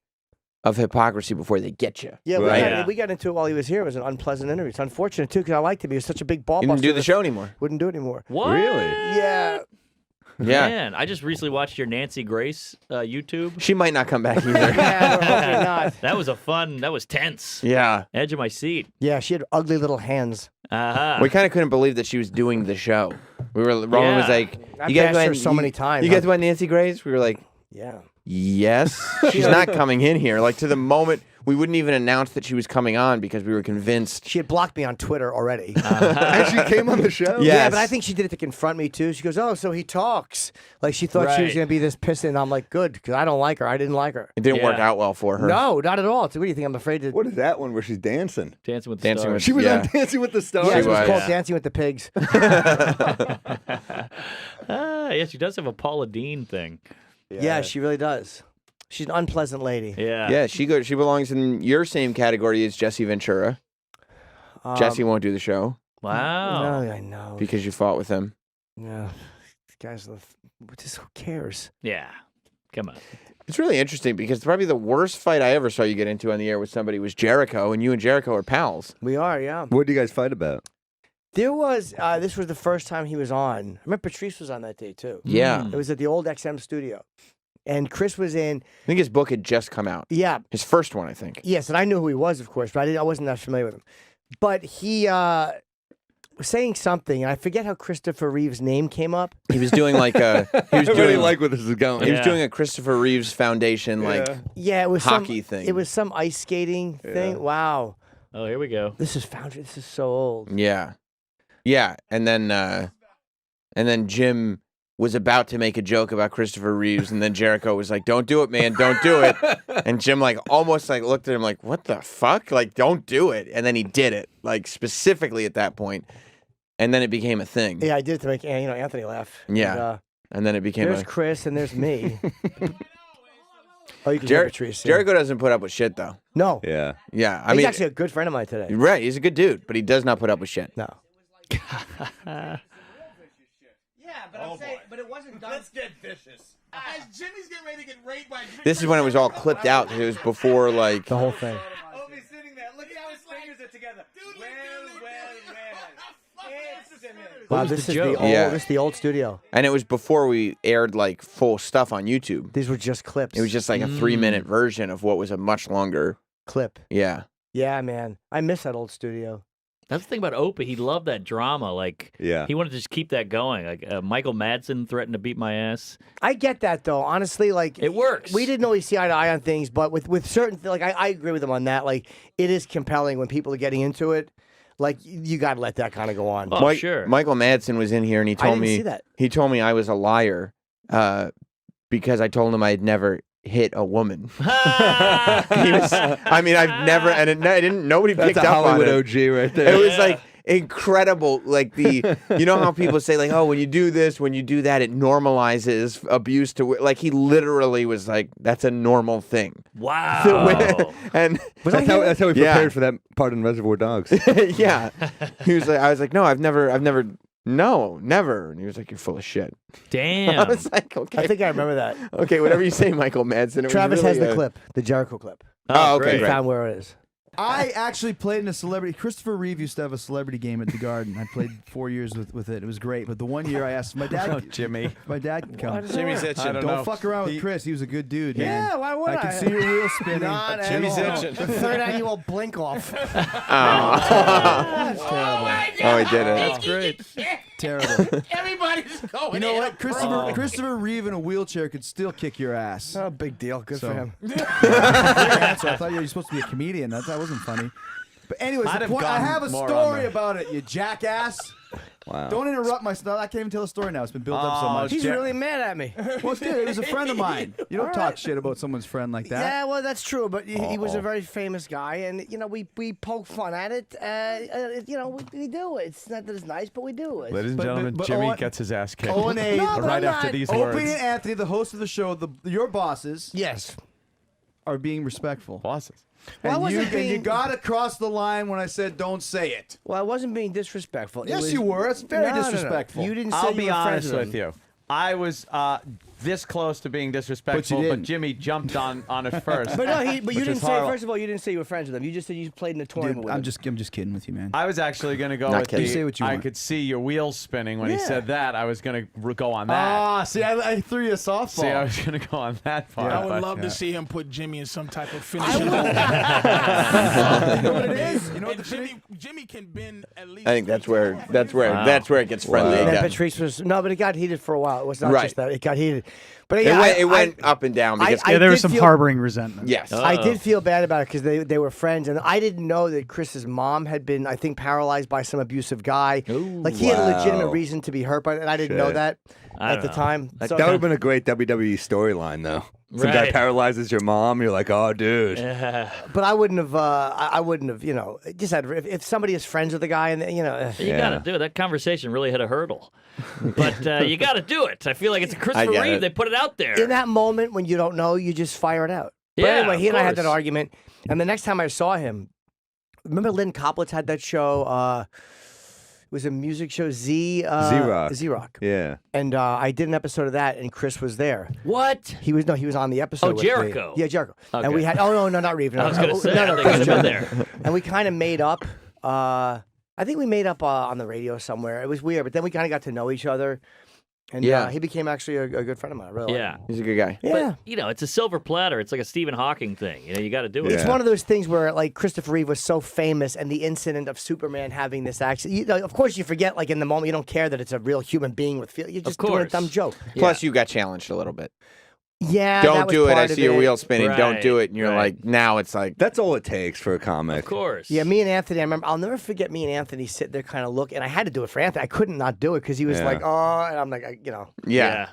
S3: of hypocrisy before they get you.
S2: Yeah,
S5: Right.
S4: Yeah.
S2: we got into it while he was here. It was an unpleasant interview. It's unfortunate too because I liked him. He was such a big ball
S3: You didn't
S2: buster
S3: do the show anymore.
S2: Wouldn't do it anymore.
S4: What?
S5: Really?
S2: Yeah.
S3: Yeah.
S4: Man, I just recently watched your Nancy Grace YouTube.
S3: She might not come back either.
S2: Yeah, we're hoping not.
S4: That was that was tense.
S3: Yeah.
S4: Edge of my seat.
S2: Yeah, she had ugly little hands.
S4: Uh-huh.
S3: We kind of couldn't believe that she was doing the show. Roman was
S4: Yeah.
S3: like,
S2: I've
S3: "You guys
S2: asked
S3: went
S2: her so many times.
S3: You guys went Nancy Grace?" We were like,
S2: Yeah.
S3: "Yes, she's not coming in here." Like to the moment, we wouldn't even announce that she was coming on because we were convinced.
S2: She had blocked me on Twitter already.
S5: And she came on the show.
S3: Yeah.
S2: Yeah,
S3: Yes.
S2: but I think she did it to confront me too. She goes, "Oh, so he talks." Like she thought she was
S4: Right.
S2: gonna be this pissed, and I'm like, "Good," because I don't like her. I didn't like her.
S3: It didn't work
S4: Yeah.
S3: out well for her.
S2: No, not at all. So what do you think? I'm afraid to.
S5: What is that one where she's dancing?
S4: Dancing with the
S3: Dancing
S4: Stars.
S3: with-
S5: She was
S3: Yeah.
S5: on Dancing with the Stars.
S2: Yeah, it was
S3: was.
S2: called
S3: Yeah.
S2: Dancing with the Pigs.
S4: Yeah, she does have a Paula Dean thing.
S2: Yeah, she really does. She's an unpleasant lady.
S4: Yeah.
S3: Yeah, she belongs in your same category as Jesse Ventura. Jesse won't do the show
S4: Wow.
S2: No, I know.
S3: because you fought with him.
S2: Yeah, these guys. Just who cares?
S4: Yeah. Come on.
S3: It's really interesting because probably the worst fight I ever saw you get into on the air with somebody was Jericho, and you and Jericho are pals.
S2: We are. Yeah.
S5: What do you guys fight about?
S2: There was. This was the first time he was on. I remember Patrice was on that day too.
S3: Yeah.
S2: It was at the old XM studio, and Chris was in.
S3: I think his book had just come out.
S2: Yeah.
S3: His first one, I think.
S2: Yes, and I knew who he was, of course, but I wasn't that familiar with him. But he was saying something, and I forget how Christopher Reeve's name came up.
S3: He was doing like a. He was
S5: I really
S3: doing
S5: like where this is going.
S3: He was
S4: Yeah.
S3: doing a Christopher Reeves Foundation like.
S5: Yeah.
S2: Yeah, it was
S3: Hockey
S2: some,
S3: thing.
S2: It was some ice skating thing. Wow,
S4: Oh, here we go.
S2: this is foundry. This is so old.
S3: Yeah, yeah, and then Jim was about to make a joke about Christopher Reeves, and then Jericho was like, "Don't do it, man, don't do it." And Jim like almost like looked at him like, "What the fuck? Like, don't do it." And then he did it, like specifically at that point, and then it became a thing.
S2: Yeah, I did it to make Anthony laugh.
S3: Yeah.
S2: And,
S3: And then it became
S2: there's
S3: a.
S2: Chris and there's me. Oh, you can hear Patrice. Yeah.
S3: Jericho doesn't put up with shit though.
S2: No.
S5: Yeah.
S3: Yeah, I
S2: He's
S3: mean,
S2: actually a good friend of mine today.
S3: right? He's a good dude, but he does not put up with shit.
S2: No. Yeah, but I'm saying, but it wasn't done. Let's get vicious.
S1: As Jimmy's getting ready to get raped by
S3: This is when it was all clipped out. 'Cause it was before like.
S2: The whole thing.
S1: Obi's sitting there. Look at how his fingers are together. Well.
S2: Wow,
S4: was
S2: this
S4: the
S2: is
S4: joke?
S2: the old.
S3: Yeah.
S2: This is the old studio.
S3: And it was before we aired like full stuff on YouTube.
S2: These were just clips.
S3: It was just like a 3-minute version of what was a much longer.
S2: clip.
S3: Yeah.
S2: Yeah, man. I miss that old studio.
S4: That's the thing about Opie. He loved that drama. Like,
S5: Yeah.
S4: he wanted to just keep that going. Like, Michael Madsen threatened to beat my ass.
S2: I get that though. Honestly, like
S4: It works.
S2: We didn't always see eye to eye on things, but with certain like I agree with him on that. Like it is compelling when people are getting into it. Like you got to let that kind of go on.
S4: Oh, sure.
S3: Michael Madsen was in here and he told
S2: didn't
S3: me
S2: see that.
S3: he told me I was a liar because I told him I had never hit a woman. He was, I mean, I've never, and I didn't. Nobody
S5: That's
S3: picked
S5: a
S3: up on
S5: Hollywood
S3: it.
S5: OG right there.
S3: It was like incredible. Like you know how people say like, oh, when you do this, when you do that, it normalizes abuse to. Like he literally was like, that's a normal thing.
S4: Wow.
S3: And
S5: that's how we
S3: Yeah.
S5: prepared for that part in Reservoir Dogs.
S3: yeah, he was like, I was like, no, I've never, no, never. And he was like, you're full of shit.
S4: Damn.
S3: I was like, okay,
S2: I think I remember that.
S3: okay, whatever you say, Michael Madsen. It was
S2: Travis
S3: really
S2: has the
S3: a-
S2: clip, the Jericho clip.
S3: Oh, okay,
S2: He
S3: great.
S2: found where it is.
S7: I actually played in a celebrity. Christopher Reeve used to have a celebrity game at the Garden. I played 4 years with it. It was great. But the one year I asked my dad,
S8: Jimmy.
S7: my dad could come.
S3: Jimmy's itching.
S8: I don't
S7: Don't
S8: know.
S7: fuck around with Chris. He was a good dude, man.
S2: Yeah, why would
S7: I could see your wheels spinning.
S2: Not at
S8: Jimmy's
S2: all.
S8: itching.
S2: The third annual blink off.
S3: Oh, he did it.
S7: That's great. Terrible.
S1: Everybody's going.
S7: You know what? Christopher Reeve in a wheelchair could still kick your ass.
S2: Oh, big deal. Good for him.
S7: Answer. I thought you were supposed to be a comedian. That wasn't funny. But anyways,
S8: I'd
S7: the
S8: have
S7: point, I
S8: gone
S7: have a
S8: more on
S7: story
S8: the-
S7: about it, you jackass.
S5: Wow.
S7: Don't interrupt my stuff. I can't even tell a story now. It's been built up so much.
S2: He's really mad at me.
S7: Well, it's good. It was a friend of mine. You don't talk shit about someone's friend like that.
S2: Yeah, well, that's true. But he was a very famous guy, and you know, we poke fun at it. You know, we do it. It's not that it's nice, but we do it.
S8: Ladies and
S7: But-
S8: gentlemen,
S7: but
S8: Jimmy
S7: Owen-
S8: gets his ass kicked
S7: Owen A.
S2: No, but
S8: right
S2: I'm
S8: after
S2: not.
S8: these
S7: Opie
S8: words.
S7: and Anthony, the host of the show, your bosses,
S2: Yes.
S7: are being respectful.
S8: Bosses.
S2: Well, I
S7: And you,
S2: wasn't
S7: and you
S2: being-
S7: got to cross the line when I said don't say it.
S2: Well, I wasn't being disrespectful. It
S7: Yes,
S2: was-
S7: you were. It's very
S2: No, no, no.
S7: disrespectful.
S2: You didn't say
S8: I'll
S2: you
S8: be
S2: were friends
S8: honest with
S2: him.
S8: you. I was this close to being disrespectful, but
S7: didn't.
S8: Jimmy jumped on it first.
S2: But no, but you
S8: which
S2: didn't
S8: is
S2: say.
S8: horrible.
S2: First of all, you didn't say you were friends with him. You just said you played in a tournament
S7: Dude,
S2: with
S7: I'm
S2: him.
S7: just kidding with you, man.
S8: I was actually going to go
S3: Not
S8: with
S3: kidding.
S8: the.
S7: Say what you
S8: I
S7: want.
S8: could see your wheels spinning when he
S2: Yeah.
S8: said that. I was going to go on that.
S7: Ah, see, I threw you a softball.
S8: See, I was going to go on that part.
S1: I would
S8: but-
S1: love to see him put Jimmy in some type of finishing.
S7: You know what it is? You know what
S1: And
S7: the
S1: Jimmy can bend at least.
S3: I think that's where
S4: Wow.
S3: it gets friendly
S2: And then
S3: again.
S2: Patrice was but it got heated for a while. It was not
S3: Right.
S2: just that; it got heated. But yeah,
S3: It went up and down because
S2: I
S9: Yeah, there was
S2: did
S9: some
S2: feel-
S9: harboring resentment.
S3: yes.
S2: I did feel bad about it because they were friends, and I didn't know that Chris's mom had been, I think, paralyzed by some abusive guy. Like he had a legitimate
S5: Wow.
S2: reason to be hurt by it, and I didn't know
S5: Shit.
S2: that
S4: I
S2: at
S4: don't
S2: the
S4: know.
S2: time. So-
S5: That would have been a great WWE storyline, though. Some guy
S4: Right.
S5: paralyzes your mom. You're like, oh, dude.
S2: but I wouldn't have. I wouldn't have. You know, just had if somebody is friends with the guy, and you know,
S4: You got to do it. That conversation really hit a hurdle. But you got to do it. I feel like it's a Christopher
S3: get
S4: Reeve.
S3: it.
S4: They put it out there.
S2: in that moment when you don't know, you just fire it out. But
S4: Yeah,
S2: anyway, he
S4: of
S2: and I had that
S4: course.
S2: argument, and the next time I saw him, remember Lynn Koplitz had that show. It was a music show,
S5: Z-Rock.
S2: Z-Rock.
S5: Yeah.
S2: And I did an episode of that, and Chris was there.
S4: What?
S2: He was on the episode.
S4: Oh,
S2: with me.
S4: Jericho.
S2: Yeah, Jericho. And
S4: Okay.
S2: we had no, not Reeve. No,
S4: I was going to say,
S2: no,
S4: I
S2: no,
S4: think
S2: Chris
S4: I'd have been
S2: Jericho.
S4: there.
S2: And we kind of made up. I think we made up on the radio somewhere. It was weird, but then we kind of got to know each other. And
S3: Yeah.
S2: he became actually a good friend of mine. I really like
S4: Yeah.
S2: him.
S3: He's a good guy.
S2: Yeah.
S4: But, you know, it's a silver platter. It's like a Stephen Hawking thing. You know, you got to do it.
S2: It's
S5: Yeah.
S2: one of those things where, like, Christopher Reeve was so famous, and the incident of Superman having this accident. You know, of course, you forget, like, in the moment, you don't care that it's a real human being with feelings. You're just doing a
S4: course.
S2: dumb joke.
S3: Plus, you got challenged a little bit.
S2: Yeah, that
S3: Don't
S2: was
S3: do it. I
S2: part of
S3: see your
S2: it.
S3: wheel spinning. Don't
S4: Right,
S3: do it. And you're
S4: right.
S3: like, now it's like,
S5: That's all it takes for a comic.
S4: Of course.
S2: Yeah, me and Anthony, I remember, I'll never forget me and Anthony sitting there kind of look, and I had to do it for Anthony. I couldn't not do it because he was
S5: Yeah.
S2: like, oh, and I'm like, you know.
S3: yeah.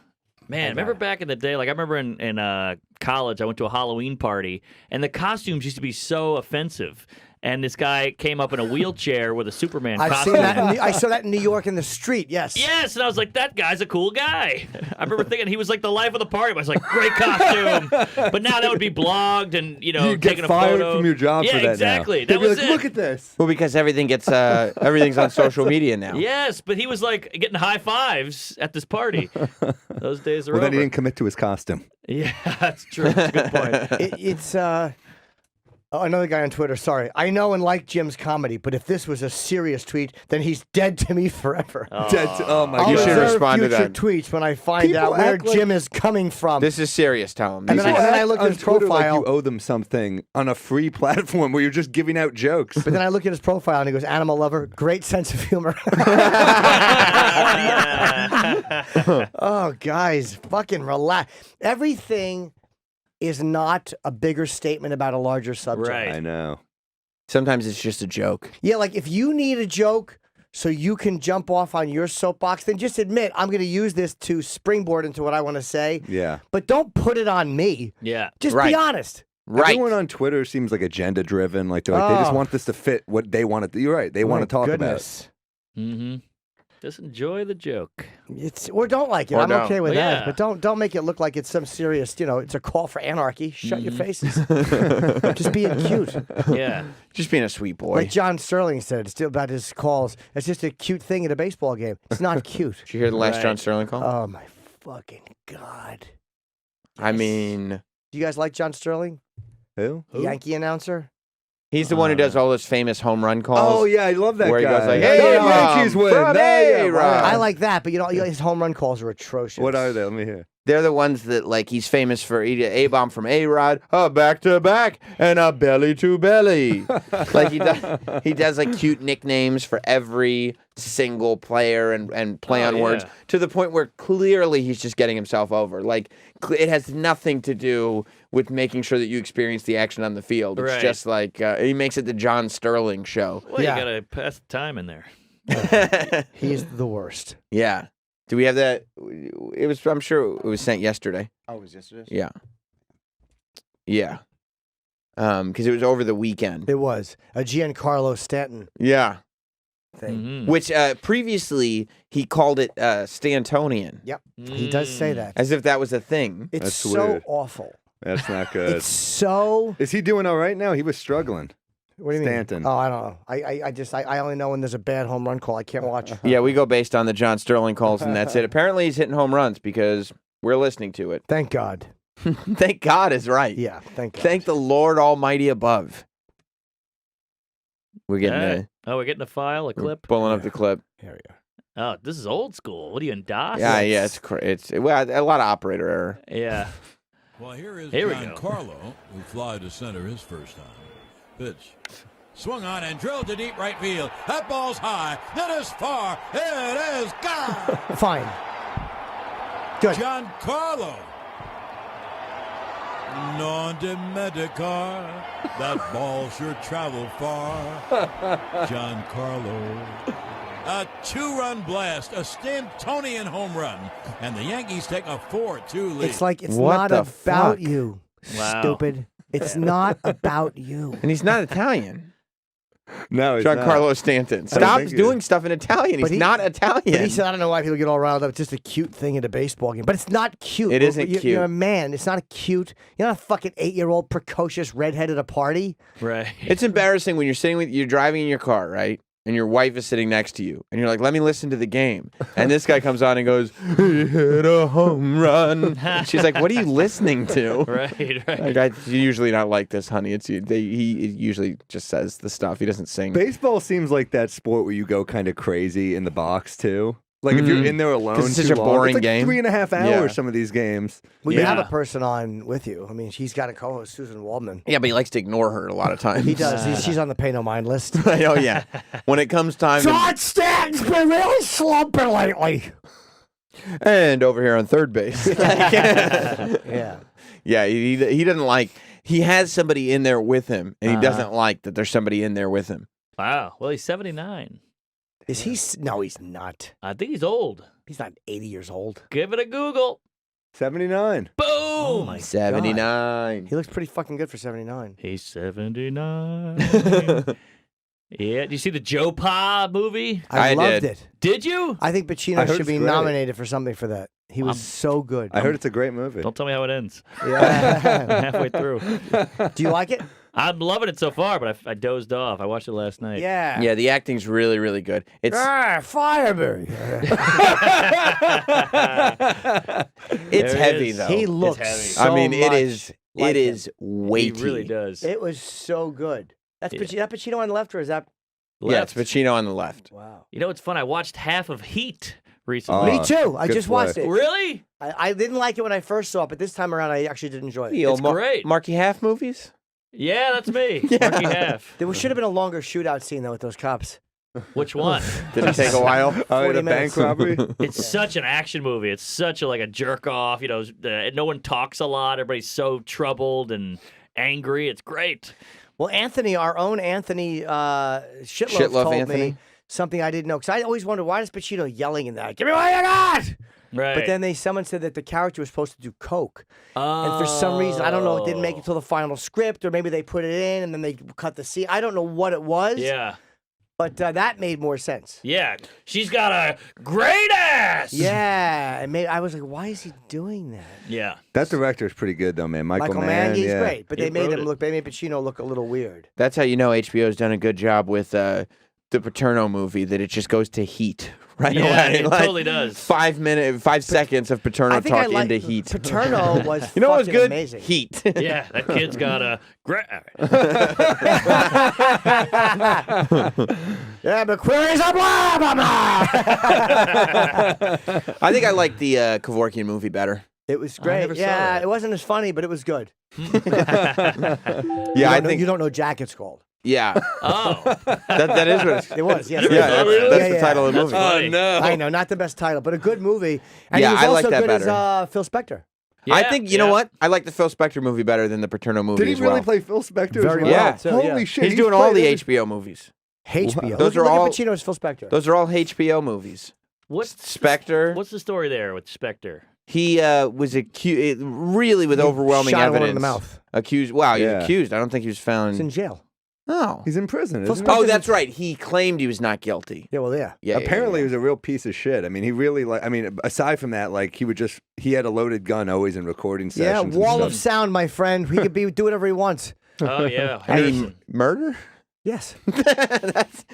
S4: Man, remember back in the day, like I remember in college, I went to a Halloween party, and the costumes used to be so offensive. and this guy came up in a wheelchair with a Superman
S2: I've
S4: costume.
S2: seen that. I saw that in New York in the street. Yes.
S4: Yes, and I was like, that guy's a cool guy. I remember thinking he was like the life of the party. I was like, great costume. But now that would be blogged and,
S5: You'd
S4: taking
S5: get
S4: a
S5: fired
S4: photo.
S5: from your job
S4: yeah,
S5: for that
S4: exactly.
S5: now.
S4: That
S5: They'd be
S4: was
S5: like,
S4: it.
S5: look at this.
S3: Well, because everything gets everything's on social media now.
S4: Yes, but he was like getting high fives at this party. Those days are
S5: Well,
S4: over.
S5: then he didn't commit to his costume.
S4: Yeah, that's true. That's a good point.
S2: It's another guy on Twitter. Sorry, I know and like Jim's comedy, but if this was a serious tweet, then he's dead to me forever.
S5: Oh my
S2: I'll
S3: You
S5: god.
S3: should
S2: reserve
S3: respond to
S2: future
S3: that.
S2: tweets when I find
S5: People
S2: out where
S5: act like-
S2: Jim is coming from.
S3: This is serious, Tom.
S2: And then I look at
S5: on
S2: his
S5: Twitter
S2: profile.
S5: like you owe them something on a free platform where you're just giving out jokes.
S2: But then I look at his profile and he goes, "Animal lover, great sense of humor." Oh, guys, fucking relax. Everything is not a bigger statement about a larger subject.
S4: Right.
S5: I know.
S3: Sometimes it's just a joke.
S2: Yeah, like if you need a joke so you can jump off on your soapbox, then just admit I'm going to use this to springboard into what I want to say.
S5: Yeah.
S2: But don't put it on me.
S4: Yeah.
S2: Just
S3: Right.
S2: be honest.
S3: Right.
S5: Everyone on Twitter seems like agenda driven. Like they're like they just
S2: Oh.
S5: want this to fit what they want to. You're right. They want to talk
S2: Goodness.
S4: Mm-hmm. Just enjoy the joke.
S2: It's or don't like it.
S3: Or
S2: I'm
S3: don't.
S2: okay with
S4: Well,
S2: that.
S4: yeah.
S2: But don't make it look like it's some serious. It's a call for anarchy. Shut your faces. Just being cute.
S4: Yeah.
S3: Just being a sweet boy.
S2: Like John Sterling said, it's still about his calls. It's just a cute thing in a baseball game. It's not cute.
S3: Did you hear the last
S4: Right.
S3: John Sterling call?
S2: Oh my fucking god!
S3: I mean,
S2: Do you guys like John Sterling,
S5: Who?
S2: the Yankee announcer?
S3: he's the one who does all those famous home run calls.
S5: Oh yeah, I love that
S3: Where he
S5: guy.
S3: goes like,
S5: Go
S3: "Hey,
S5: Yankees win!"
S3: from
S5: Yeah,
S3: A-Rod."
S5: right.
S2: I like that, but his home run calls are atrocious.
S5: What are they? Let me hear.
S3: They're the ones that, like, he's famous for A-bomb from A-Rod, a back-to-back, and a belly-to-belly. Like, he does, like, cute nicknames for every single player and play on words
S4: yeah.
S3: to the point where clearly he's just getting himself over. Like, it has nothing to do with making sure that you experience the action on the field. It's
S4: Right.
S3: just like, he makes it the John Sterling show.
S4: Well,
S2: Yeah.
S4: you got to pass the time in there.
S2: He's the worst.
S3: Yeah. Do we have that? I'm sure it was sent yesterday.
S6: Oh, it was yesterday?
S3: Yeah. Yeah. Because it was over the weekend.
S2: It was a Giancarlo Stanton
S3: Yeah.
S2: thing.
S4: Mhm.
S3: Which previously he called it Stantonian,
S2: Yep, he does say
S4: Mm.
S2: that.
S3: as if that was a thing.
S2: It's
S5: That's
S2: so
S5: weird.
S2: awful.
S5: That's not good.
S2: It's so.
S5: Is he doing all right now? He was struggling.
S2: What do you
S5: Stanton.
S2: mean? Oh, I don't know. I only know when there's a bad home run call. I can't watch.
S3: Yeah, we go based on the John Sterling calls, and that's it. Apparently, he's hitting home runs because we're listening to it.
S2: Thank God.
S3: Thank God is right.
S2: Yeah, thank God.
S3: Thank the Lord Almighty above. We're getting
S4: Yeah. Oh, we're getting a file, a
S3: we're
S4: clip.
S3: pulling up the clip.
S2: Here we go.
S4: Oh, this is old school. What are you in DOS?
S3: Yeah, it's well, a lot of operator error.
S4: Yeah.
S9: Well, here is
S4: Here we
S9: John
S4: go.
S9: Carlo, who fly to center his first time. Pitch. Swung on and drilled to deep right field. That ball's high. It is far. It is gone.
S2: Fine. Good.
S9: John Carlo. Non de Medicar. That ball sure traveled far. John Carlo. A 2-run blast, a Stantonian home run, and the Yankees take a 4-2 lead.
S2: It's like it's
S3: What
S2: not
S3: the
S2: about
S3: fuck?
S2: you,
S4: Wow.
S2: stupid. It's not about you.
S3: And he's not Italian.
S5: No, he's
S3: John
S5: not.
S3: Carlos Stanton.
S5: don't
S3: Stop
S5: think he
S3: doing
S5: is.
S3: stuff in Italian.
S2: But
S3: He's not Italian.
S2: But he said, I don't know why people get all riled up. It's just a cute thing at a baseball game. But it's not cute.
S3: It isn't
S2: You're
S3: cute.
S2: a man. It's not a cute. You're not a fucking 8-year-old precocious redhead at a party.
S4: Right.
S3: It's embarrassing when you're driving in your car, right? And your wife is sitting next to you, and you're like, "Let me listen to the game." And this guy comes on and goes, "He hit a home run." And she's like, "What are you listening to?"
S4: Right, right.
S3: Like, You're usually not like this, honey. He usually just says the stuff. He doesn't sing.
S5: Baseball seems like that sport where you go kind of crazy in the box too. Like if you're in there alone,
S3: 'Cause it's such
S5: too
S3: a
S5: long,
S3: boring
S5: it's like
S3: game.
S5: 3.5 hours.
S3: Yeah.
S5: Some of these games.
S2: Well, you have
S4: Yeah.
S2: a person on with you. I mean, he's got a co-host, Susan Waldman.
S3: Yeah, but he likes to ignore her a lot of times.
S2: He does. She's on the pay no mind list.
S3: Oh yeah. When it comes time.
S2: John Stanton's been really slumping lately.
S3: And over here on third base.
S2: Yeah.
S3: Yeah, he doesn't like. He has somebody in there with him, and he doesn't like that there's somebody in there with him.
S4: Wow. Well, he's 79.
S2: Is he? No, he's not.
S4: I think he's old.
S2: He's not 80 years old.
S4: Give it a Google.
S5: 79.
S4: Boom!
S2: my
S3: 79.
S2: He looks pretty fucking good for 79.
S4: He's 79. Yeah. Do you see the Joe Pa movie?
S2: I loved
S3: did.
S2: it.
S4: Did you?
S2: I think
S5: I
S2: Pacino
S5: heard
S2: should
S5: it's
S2: be
S5: great.
S2: nominated for something for that. He was so good.
S5: I heard it's a great movie.
S4: Don't tell me how it ends.
S2: Yeah.
S4: I'm halfway through.
S2: Do you like it?
S4: I'm loving it so far, but I dozed off. I watched it last night.
S2: Yeah.
S3: Yeah, the acting's really, really good. It's
S2: Fireberry.
S3: it's
S4: There
S3: heavy
S4: is.
S3: though.
S2: He looks
S4: heavy.
S2: so
S3: I mean, it
S2: much
S3: is
S2: like
S3: it
S2: him.
S3: is
S4: He
S3: weighty.
S4: really does.
S2: It was so good. That's
S4: Yeah.
S2: that Pacino on the left, or is that?
S3: Yeah, it's Pacino on the left.
S2: Wow.
S4: You know, it's fun. I watched half of Heat recently.
S2: Me too. I
S5: good
S2: just watched
S5: play.
S2: it.
S4: Really?
S2: I didn't like it when I first saw it, but this time around, I actually did enjoy it.
S3: The old
S4: It's great.
S3: Marky Half movies.
S4: Yeah, that's me. Marky Half.
S2: There should have been a longer shootout scene though with those cops.
S4: Which one?
S3: Did it take a while?
S5: Oh,
S2: 40
S5: the bank
S2: minutes.
S5: robbery.
S4: It's such an action movie. It's such a like a jerk off. You know, no one talks a lot. Everybody's so troubled and angry. It's great.
S2: Well, Anthony, our own Anthony Shitloaf
S3: Shitloaf
S2: told
S3: Anthony.
S2: me something I didn't know because I always wondered why is Pacino yelling in that? Give me what you got!
S4: Right.
S2: But then someone said that the character was supposed to do coke, and for some reason I don't know, it didn't make it till the final script, or maybe they put it in and then they cut the scene. I don't know what it was.
S4: Yeah.
S2: But that made more sense.
S4: Yeah. She's got a great ass.
S2: Yeah, it made, I was like, why is he doing that?
S4: Yeah.
S5: That director is pretty good though, man. Michael
S2: Mann, he's
S5: yeah.
S2: great, but
S4: He
S2: they made
S4: wrote
S2: him
S4: it.
S2: look. They made Pacino look a little weird.
S3: That's how you know HBO's done a good job with the Paterno movie. That it just goes to Heat right
S4: Yeah,
S3: away.
S4: it
S3: Like,
S4: totally does.
S3: 5 seconds of Paterno
S2: I think I
S3: talk
S2: like
S3: into Heat.
S2: Paterno was
S3: You know what was
S2: fucking
S3: good?
S2: amazing.
S3: Heat.
S4: Yeah, that kid's got a great.
S2: Yeah, but queries are blah blah blah.
S3: I think I like the Kevorkian movie better.
S2: It was
S4: I
S2: great.
S4: never saw
S2: Yeah,
S4: that.
S2: it wasn't as funny, but it was good.
S3: Yeah, I think.
S2: You don't know Jack. It's called.
S3: Yeah,
S4: Oh.
S3: that is what it's.
S2: It was. Yes.
S3: Yeah, that's,
S4: really?
S3: that's
S2: Yeah,
S3: the
S2: yeah.
S3: title of the movie.
S4: funny.
S3: no!
S2: I know, not the best title, but a good movie. And
S3: Yeah,
S2: he was
S3: I
S2: also
S3: like that
S2: good
S3: better.
S2: as Phil Spector.
S3: I
S4: Yeah,
S3: think you know
S4: yeah.
S3: what? I like the Phil Spector movie better than the Paterno movie
S5: Did he
S3: as
S5: really
S3: well.
S5: play Phil Spector?
S2: Very
S5: as well?
S3: well,
S2: too,
S5: Holy
S2: yeah.
S5: shit!
S3: He's doing all
S5: played
S3: the
S5: every-
S3: HBO movies.
S2: HBO.
S3: Those
S2: look,
S3: are all-
S2: Look at Pacino as Phil Spector.
S3: Those are all HBO movies.
S4: What's
S3: Spectre.
S4: What's the story there with Spectre?
S3: He was accused, really with overwhelming
S2: shot
S3: evidence.
S2: one in the mouth.
S3: Accused. Wow, he
S5: Yeah.
S3: was accused. I don't think he was
S2: He's
S3: found.
S2: in jail.
S3: No.
S5: He's in prison.
S2: Phil
S5: Isn't
S2: Spector-
S5: he?
S3: Oh, that's right. He claimed he was not guilty.
S2: Yeah, well, yeah.
S3: Yeah.
S5: Apparently,
S3: yeah,
S5: he was a real piece of shit. I mean, he really like. I mean, aside from that, like he had a loaded gun always in recording
S2: Yeah,
S5: sessions. and
S2: wall of
S5: stuff.
S2: sound, my friend. He could do whatever he wants.
S4: Oh yeah,
S3: I mean,
S4: Harrison.
S3: murder.
S2: Yes.
S3: That's,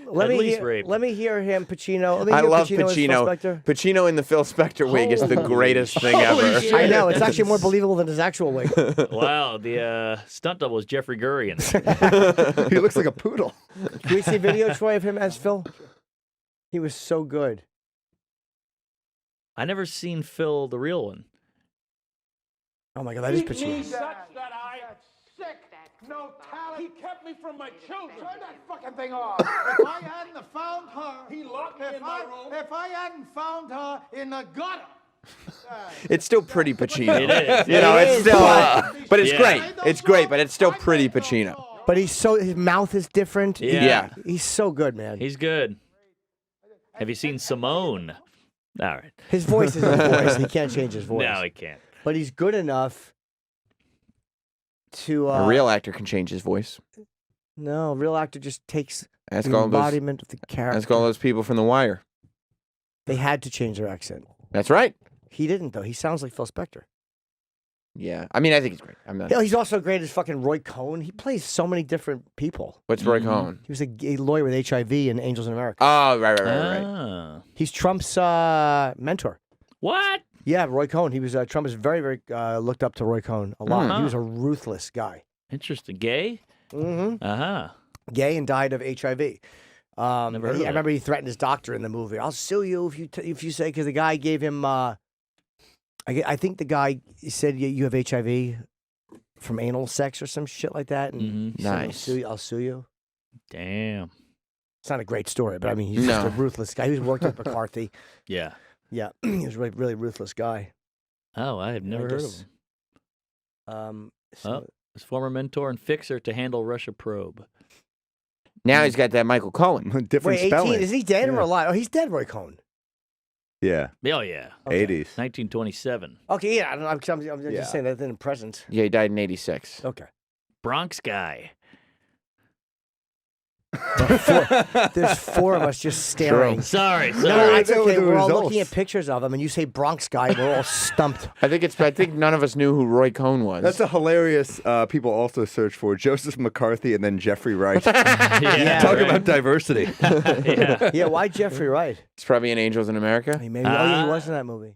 S2: Let
S4: At
S2: me
S4: least
S2: hear,
S4: rape.
S2: Let me hear him, Pacino. Let me
S3: I
S2: hear
S3: love
S2: Pacino. As Phil
S3: Pacino.
S2: Spector.
S3: Pacino in the Phil Spector wig is the
S4: Holy
S3: greatest thing ever.
S4: shit.
S2: I know it's actually more believable than his actual wig.
S4: Wow, the stunt double is Jeffrey Gurian.
S5: He looks like a poodle.
S2: Can we see video, Troy, of him as Phil? He was so good.
S4: I never seen Phil, the real one.
S2: Oh my God, that is Pacino.
S10: Such that I sick, no talent. He kept me from my children. Turn that fucking thing off. If I hadn't have found her, he locked me in my room. If I hadn't found her in the gutter.
S3: It's still pretty Pacino.
S4: It is.
S3: You know,
S2: It
S3: it's
S2: is,
S3: still.
S2: but-
S3: But it's
S4: Yeah.
S3: great. It's great, but it's still pretty Pacino.
S2: But his mouth is different.
S4: Yeah.
S3: Yeah.
S2: He's so good, man.
S4: He's good. Have you seen Simone? All right.
S2: His voice is his voice. He can't change his voice.
S4: No, he can't.
S2: But he's good enough to.
S3: A real actor can change his voice.
S2: No, a real actor just takes
S3: Ask
S2: the
S3: all those.
S2: embodiment of the character.
S3: Ask all those people from The Wire.
S2: They had to change their accent.
S3: That's right.
S2: He didn't, though. He sounds like Phil Spector.
S3: Yeah. I mean, I think he's great. I'm not.
S2: Hell, he's also great as fucking Roy Cohn. He plays so many different people.
S3: What's Roy Cohn?
S2: He was a gay lawyer with HIV in Angels in America.
S3: Oh, right.
S4: Ah.
S2: He's Trump's mentor.
S4: What?
S2: Yeah, Roy Cohn. He was Trump was very, very looked up to Roy Cohn a lot.
S4: Hmm.
S2: He was a ruthless guy.
S4: Interesting. Gay?
S2: Mm-hmm.
S4: Uh-huh.
S2: Gay and died of HIV.
S4: Never heard of
S2: I
S4: that.
S2: remember he threatened his doctor in the movie. I'll sue you if you say, because the guy gave him. I think the guy said you have HIV from anal sex or some shit like that. And
S4: Mhm.
S2: he said,
S3: Nice.
S2: I'll sue you.
S4: Damn.
S2: It's not a great story, but I mean, he's just
S3: No.
S2: a ruthless guy. He was working with McCarthy.
S4: Yeah.
S2: Yeah, he was a really, really ruthless guy.
S4: Oh, I have never heard of
S2: guess-
S4: him.
S2: So,
S4: Oh, his former mentor and fixer to handle Russia probe.
S3: Now he's got that Michael Cohen.
S5: Different
S2: wait, 18?
S5: spelling.
S2: Is he dead or
S5: Yeah.
S2: alive? Oh, he's dead, Roy Cohn.
S5: Yeah.
S4: Oh, yeah.
S5: 80s.
S4: 1927.
S2: Okay, yeah. I'm
S5: Yeah.
S2: just saying that in the present.
S3: Yeah, he died in '86.
S2: Okay.
S4: Bronx guy.
S2: There's 4 of us just staring.
S4: Sorry.
S2: No, it's
S5: There were
S2: okay.
S5: the
S2: We're all
S5: results.
S2: looking at pictures of him, and you say Bronx guy, we're all stumped.
S3: I think none of us knew who Roy Cohn was.
S5: That's a hilarious. People also search for Joseph McCarthy and then Jeffrey Wright.
S4: Yeah,
S5: Talk
S4: right.
S5: about diversity.
S4: Yeah.
S2: Yeah, why Jeffrey Wright?
S3: It's probably in Angels in America.
S2: Maybe. Oh, yeah, he was in that movie.